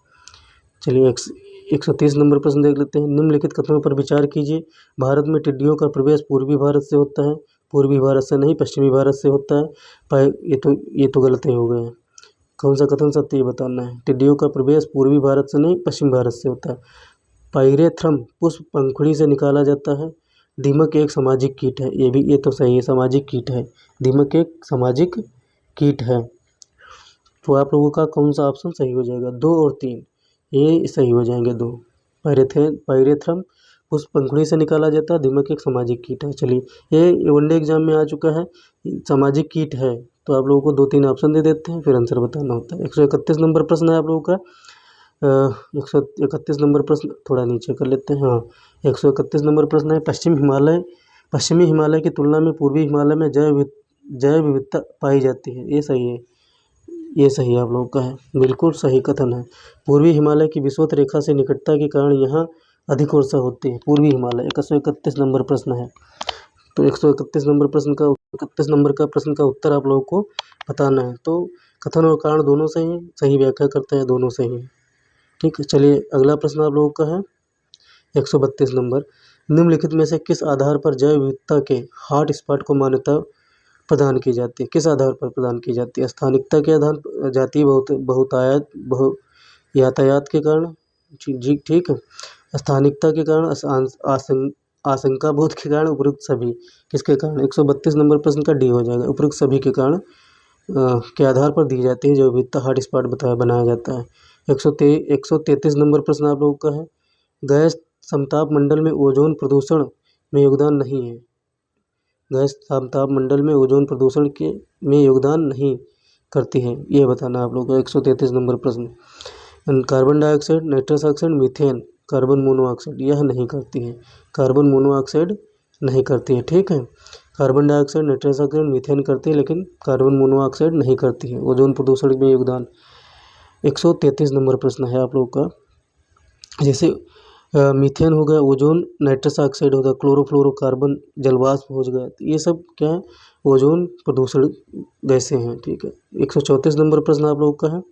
चलिए 130 नंबर प्रश्न देख लेते हैं। निम्नलिखित कथनों पर विचार कीजिए। भारत में टिड्डियों का प्रवेश पूर्वी भारत से होता है। पूर्वी भारत से नहीं, पश्चिमी भारत से होता है। ये तो गलत ही हो गए हैं। कौन सा कथन सत्य ये बताना है। टिड्डियों का प्रवेश पूर्वी भारत से नहीं, पश्चिम भारत से होता है। पायरेथ्रम पुष्प पंखुड़ी से निकाला जाता है। दीमक एक सामाजिक कीट है। ये तो सही है, सामाजिक कीट है। दीमक एक सामाजिक कीट है। तो आप लोगों का कौन सा ऑप्शन सही हो जाएगा? 2 और 3 ये सही हो जाएंगे। 2 पायरेथ्रम पुष्प पंखुड़ी से निकाला जाता है। दीमक एक सामाजिक कीट है। चलिए ये वनडे एग्जाम में आ चुका है, सामाजिक कीट है। तो आप लोगों को 2-3 ऑप्शन दे देते हैं, फिर आंसर बताना होता है। 131 नंबर प्रश्न है आप लोगों का। 131 नंबर प्रश्न थोड़ा नीचे कर लेते हैं। हाँ, 131 नंबर प्रश्न है। पश्चिमी हिमालय की तुलना में पूर्वी हिमालय में जैव विविधता पाई जाती है। ये सही है, ये सही आप लोगों का है, बिल्कुल सही कथन है। पूर्वी हिमालय की विषुवत रेखा से निकटता के कारण यहाँ अधिक वर्षा होती है। पूर्वी हिमालय 131 नंबर प्रश्न है। तो 131 नंबर प्रश्न का उत्तर आप लोगों को बताना है। तो कथन और कारण दोनों सही हैं, सही व्याख्या करते हैं, दोनों सही हैं। ठीक है, चलिए अगला प्रश्न आप लोगों का है 132 नंबर। निम्नलिखित में से किस आधार पर जैव विविधता के हॉट स्पॉट को मान्यता प्रदान की जाती है? किस आधार पर प्रदान की जाती है? स्थानिकता के आधार पर, जातीय यातायात के कारण, जी ठीक है, स्थानिकता के कारण, आशंका बोध के कारण, उपरोक्त सभी। किसके कारण? 132 नंबर प्रश्न का डी हो जाएगा। उपरोक्त सभी के कारण के आधार पर दी जाती है जो विविधता हॉट स्पॉट बनाया जाता है। 133 नंबर प्रश्न आप लोगों का है। गैस समताप मंडल में ओजोन प्रदूषण में योगदान नहीं है। गैस समताप मंडल में ओजोन प्रदूषण में योगदान नहीं करती है, ये बताना आप लोगों को। 133 नंबर प्रश्न। Carbon dioxide, nitrous oxide, methane, carbon monoxide, यह नहीं करती है। कार्बन मोनोऑक्साइड नहीं करती है। ठीक है, carbon dioxide, nitrous oxide, methane करती है, लेकिन कार्बन मोनोऑक्साइड नहीं करती है। ओजोन प्रदूषण में योगदान। 133 नंबर प्रश्न है आप लोगों का। जैसे मीथेन हो गया, ओजोन, नाइट्रस ऑक्साइड हो गया, क्लोरोफ्लोरोकार्बन, जलवाष्प हो गया, ये सब क्या है? ओजोन प्रदूषण गैसें हैं। ठीक है, 134 नंबर प्रश्न आप लोगों का है।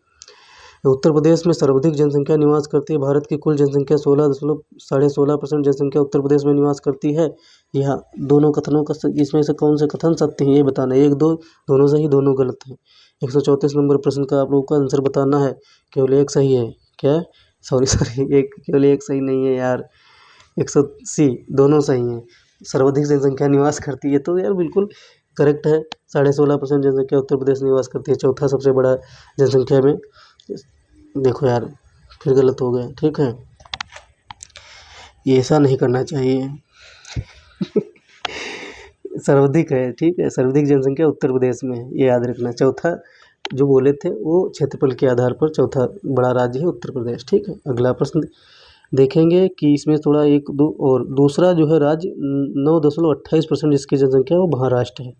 उत्तर प्रदेश में सर्वाधिक जनसंख्या निवास करती है। भारत की कुल जनसंख्या 16.16% जनसंख्या उत्तर प्रदेश में निवास करती है। यह दोनों कथनों का इसमें से कौन से कथन सत्य है ये बताना है। 1, 2 दोनों सही, दोनों गलत हैं। 134 नंबर प्रश्न का आप लोगों को आंसर बताना है। केवल एक सही है। क्या? सॉरी एक, केवल एक सही नहीं है यार, 180 दोनों सही हैं। सर्वाधिक जनसंख्या निवास करती है, तो यार बिल्कुल करेक्ट है। 16.5% जनसंख्या उत्तर प्रदेश निवास करती है, चौथा सबसे बड़ा जनसंख्या में। देखो यार, फिर गलत हो गए। ठीक है, ये ऐसा नहीं करना चाहिए। सर्वाधिक है, ठीक है, सर्वाधिक जनसंख्या उत्तर प्रदेश में है, ये याद रखना। चौथा जो बोले थे वो क्षेत्रफल के आधार पर चौथा बड़ा राज्य है उत्तर प्रदेश। ठीक है, अगला प्रश्न देखेंगे कि इसमें थोड़ा 1, 2 और दूसरा जो है राज्य 9.28% जिसकी जनसंख्या है वो महाराष्ट्र है।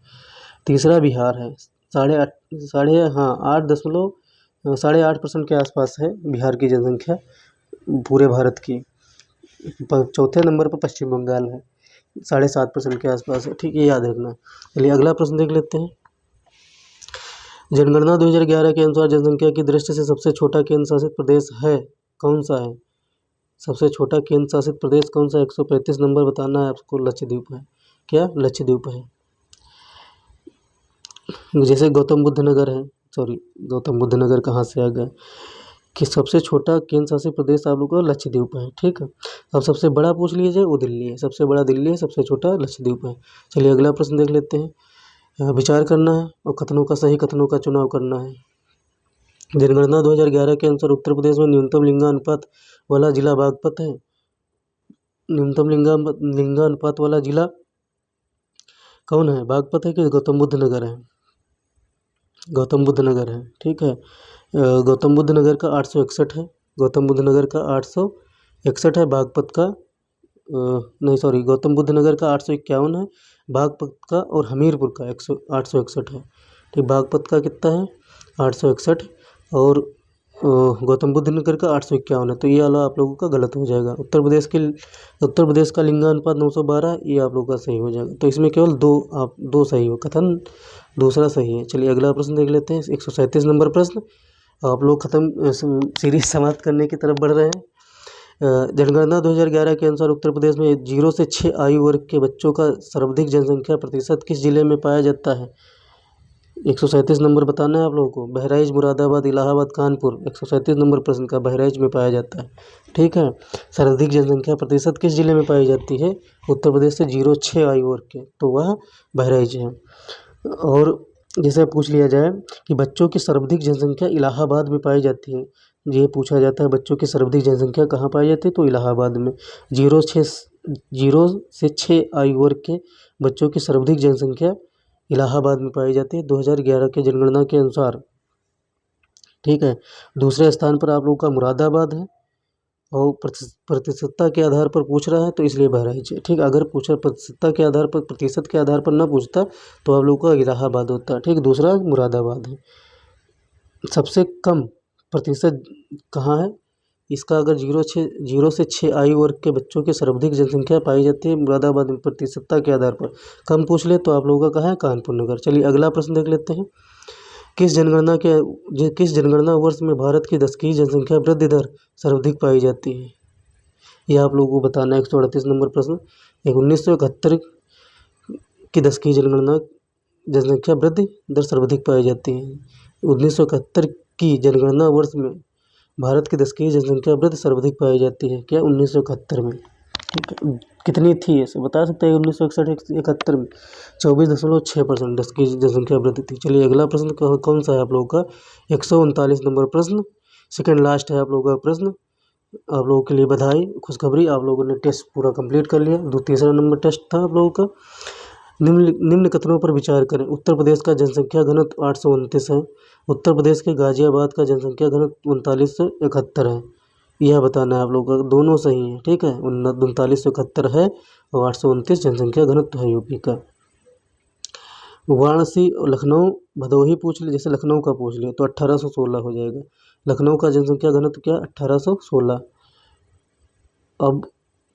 तीसरा बिहार है, 8.5% के आसपास है बिहार की जनसंख्या पूरे भारत की। चौथे नंबर पर पश्चिम बंगाल है, 7.5% के आसपास है। ठीक है, याद रखना। चलिए अगला प्रश्न देख लेते हैं। जनगणना 2011 के अनुसार जनसंख्या की दृष्टि से सबसे छोटा केंद्र शासित प्रदेश है कौन सा है? सबसे छोटा केंद्र शासित प्रदेश कौन सा? 135 नंबर बताना है आपको। लक्षद्वीप है। क्या? लक्षद्वीप है। जैसे गौतम बुद्ध नगर है, सॉरी गौतम बुद्ध नगर कहाँ से आ गया कि सबसे छोटा केंद्र शासित प्रदेश आप लोग को लक्षद्वीप है। ठीक है, अब सबसे बड़ा पूछ लीजिए, वो दिल्ली है। सबसे बड़ा दिल्ली है, सबसे छोटा लक्षद्वीप है। चलिए अगला प्रश्न देख लेते हैं। विचार करना है और सही कथनों का चुनाव करना है। जनगणना 2011 के अनुसार उत्तर प्रदेश में न्यूनतम लिंगानुपात वाला जिला बागपत है। न्यूनतम लिंगानुपात वाला जिला कौन है? बागपत है कि गौतम बुद्ध नगर है? गौतम बुद्ध नगर है। ठीक है, गौतम बुद्ध नगर का 861 है। गौतम बुद्ध नगर का 861 है। बागपत का नहीं, सॉरी, गौतम बुद्ध नगर का 851 है। बागपत का और हमीरपुर का 861 है। ठीक, बागपत का कितना है? 861 और गौतम बुद्ध नगर का 851 है, तो ये वाला आप लोगों का गलत हो जाएगा। उत्तर प्रदेश का लिंगानुपात 912, ये आप लोगों का सही हो जाएगा। तो इसमें केवल दो सही हो, कथन दूसरा सही है। चलिए अगला प्रश्न देख लेते हैं, 137 नंबर प्रश्न। आप लोग खत्म सीरीज समाप्त करने की तरफ बढ़ रहे हैं। जनगणना 2011 के अनुसार उत्तर प्रदेश में 0 से 6 आयु वर्ग के बच्चों का सर्वाधिक जनसंख्या प्रतिशत किस जिले में पाया जाता है? 137 नंबर बताना है आप लोगों को। बहराइच, मुरादाबाद, इलाहाबाद, कानपुर। 137 नंबर प्रश्न का बहराइच में पाया जाता है। ठीक है। सर्वाधिक जनसंख्या प्रतिशत किस जिले में पाई जाती है उत्तर प्रदेश से 0-6 आयु वर्ग के? तो वह बहराइच है। और जैसे पूछ लिया जाए कि बच्चों की सर्वाधिक जनसंख्या इलाहाबाद में पाई जाती है, ये पूछा जाता है बच्चों की सर्वाधिक जनसंख्या कहाँ पाई जाती है, तो इलाहाबाद में। 0 से 6 आयु वर्ग के बच्चों की सर्वाधिक जनसंख्या इलाहाबाद में पाई जाती है 2011 के जनगणना के अनुसार। ठीक है। दूसरे स्थान पर आप लोगों का मुरादाबाद है, और प्रतिशतता के आधार पर पूछ रहा है तो इसलिए बहराइच है। ठीक, अगर पूछा प्रतिशतता के आधार पर, प्रतिशत के आधार पर ना पूछता तो आप लोगों का इलाहाबाद होता। ठीक, दूसरा मुरादाबाद है। सबसे कम प्रतिशत कहाँ है इसका? अगर 0 से 6 आयु वर्ग के बच्चों की सर्वाधिक जनसंख्या पाई जाती है मुरादाबाद में प्रतिशतता के आधार पर। कम पूछ ले तो आप लोगों का कहाँ है? कानपुर नगर। चलिए अगला प्रश्न देख लेते हैं। किस जनगणना वर्ष में भारत की दशकीय जनसंख्या वृद्धि दर सर्वाधिक पाई जाती है? यह आप लोगों को बताना है। 138 नंबर प्रश्न। 1971 की दशकीय जनसंख्या वृद्धि दर सर्वाधिक पाई जाती है। 1971 की जनगणना वर्ष में भारत की दशकीय जनसंख्या वृद्धि सर्वाधिक पाई जाती है क्या? 1971 में। ठीक है, कितनी थी ऐसे बता सकते हैं? 1961-71 में 24.6% दशकीय जनसंख्या वृद्धि थी। चलिए अगला प्रश्न कौन सा है आप लोगों का? 139 नंबर प्रश्न, सेकेंड लास्ट है आप लोगों का प्रश्न। आप लोगों के लिए बधाई, खुशखबरी, आप लोगों ने टेस्ट पूरा कंप्लीट कर लिया। तीसरा नंबर टेस्ट था आप लोगों का। निम्न कथनों पर विचार करें। उत्तर प्रदेश का जनसंख्या घनत्व 829 है। उत्तर प्रदेश के गाजियाबाद का जनसंख्या घनत्व 3971 है। यह बताना है आप लोगों का। दोनों सही है। ठीक है, 3971 है और 829 जनसंख्या घनत्व है यूपी का। वाराणसी और लखनऊ, भदोही पूछ ले, जैसे लखनऊ का पूछ ले तो 1816 हो जाएगा। लखनऊ का जनसंख्या घनत्व क्या? 1816। अब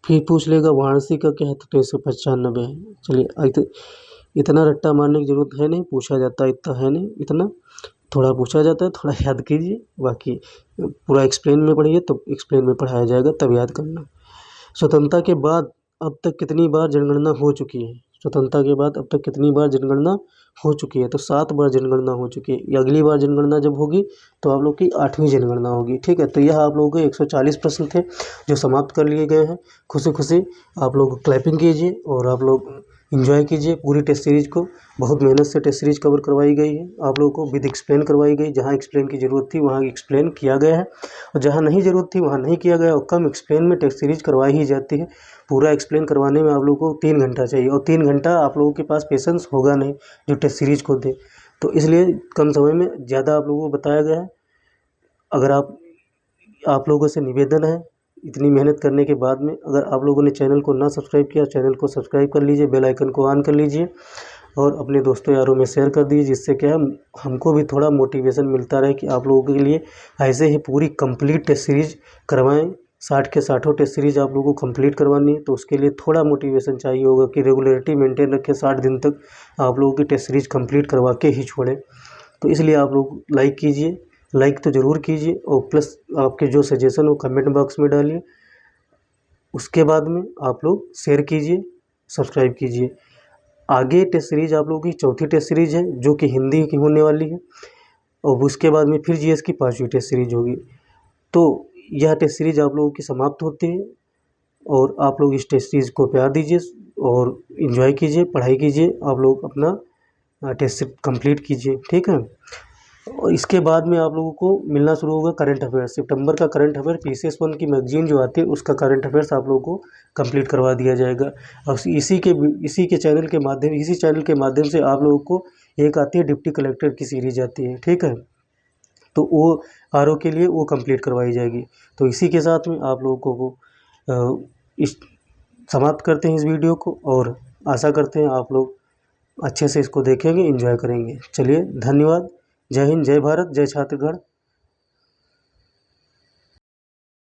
फिर पूछ लेगा वाराणसी का क्या है, तो 1395 है। चलिए इतना रट्टा मारने की जरूरत है नहीं, पूछा जाता है इतना है नहीं, इतना थोड़ा पूछा जाता है, थोड़ा याद कीजिए। बाकी पूरा एक्सप्लेन में पढ़िए तो एक्सप्लेन में पढ़ाया जाएगा, तब याद करना। स्वतंत्रता के बाद अब तक कितनी बार जनगणना हो चुकी है? स्वतंत्रता के बाद अब तक कितनी बार जनगणना हो चुकी है? तो 7 बार जनगणना हो चुकी है। अगली बार जनगणना जब होगी तो आप लोग की 8वीं जनगणना होगी। ठीक है, तो यह आप लोगों के 140 प्रश्न थे जो समाप्त कर लिए गए हैं। खुशी खुशी आप लोग क्लैपिंग कीजिए और आप लोग एंजॉय कीजिए पूरी टेस्ट सीरीज को। बहुत मेहनत से टेस्ट सीरीज कवर करवाई गई है आप लोगों को, विद एक्सप्लेन करवाई गई। जहाँ एक्सप्लेन की ज़रूरत थी वहाँ एक्सप्लेन किया गया है, और जहाँ नहीं ज़रूरत थी वहाँ नहीं किया गया, और कम एक्सप्लेन में टेस्ट सीरीज करवाई ही जाती है। पूरा एक्सप्लेन करवाने में आप लोगों को 3 घंटा चाहिए, और 3 घंटा आप लोगों के पास पेशेंस होगा नहीं जो टेस्ट सीरीज को दे। तो इसलिए कम समय में ज़्यादा आप लोगों को बताया गया है। अगर आप लोगों से निवेदन है, इतनी मेहनत करने के बाद में अगर आप लोगों ने चैनल को ना सब्सक्राइब किया, चैनल को सब्सक्राइब कर लीजिए, बेल आइकन को ऑन कर लीजिए और अपने दोस्तों यारों में शेयर कर दीजिए, जिससे क्या है हमको भी थोड़ा मोटिवेशन मिलता रहे कि आप लोगों के लिए ऐसे ही पूरी कंप्लीट टेस्ट सीरीज करवाएं। 60 के 60 टेस्ट सीरीज आप लोगों को कंप्लीट करवानी है, तो उसके लिए थोड़ा मोटिवेशन चाहिए होगा कि रेगुलरिटी मेंटेन रखें, 60 दिन तक आप लोगों की टेस्ट सीरीज कंप्लीट करवा के ही छोड़ें। तो इसलिए आप लोग लाइक कीजिए, लाइक तो ज़रूर कीजिए, और प्लस आपके जो सजेशन हो कमेंट बॉक्स में डालिए। उसके बाद में आप लोग शेयर कीजिए, सब्सक्राइब कीजिए। आगे टेस्ट सीरीज आप लोगों की चौथी टेस्ट सीरीज है जो कि हिंदी की होने वाली है, और उसके बाद में फिर जीएस की 5वीं टेस्ट सीरीज होगी। तो यह टेस्ट सीरीज आप लोगों की समाप्त होती है, और आप लोग इस टेस्ट सीरीज को प्यार दीजिए और इन्जॉय कीजिए, पढ़ाई कीजिए, आप लोग अपना टेस्ट कंप्लीट कीजिए। ठीक है, और इसके बाद में आप लोगों को मिलना शुरू होगा करंट अफेयर्स। सितंबर का करंट अफेयर PCS 1 की मैगजीन जो आती है उसका करंट अफेयर्स आप लोगों को कंप्लीट करवा दिया जाएगा। और इसी चैनल के माध्यम से आप लोगों को एक आती है डिप्टी कलेक्टर की सीरीज आती है। ठीक है, तो वो RO के लिए वो कंप्लीट करवाई जाएगी। तो इसी के साथ में आप लोगों को इस समाप्त करते हैं इस वीडियो को, और आशा करते हैं आप लोग अच्छे से इसको देखेंगे, एंजॉय करेंगे। चलिए धन्यवाद। जय हिंद, जय भारत, जय छत्तीसगढ़।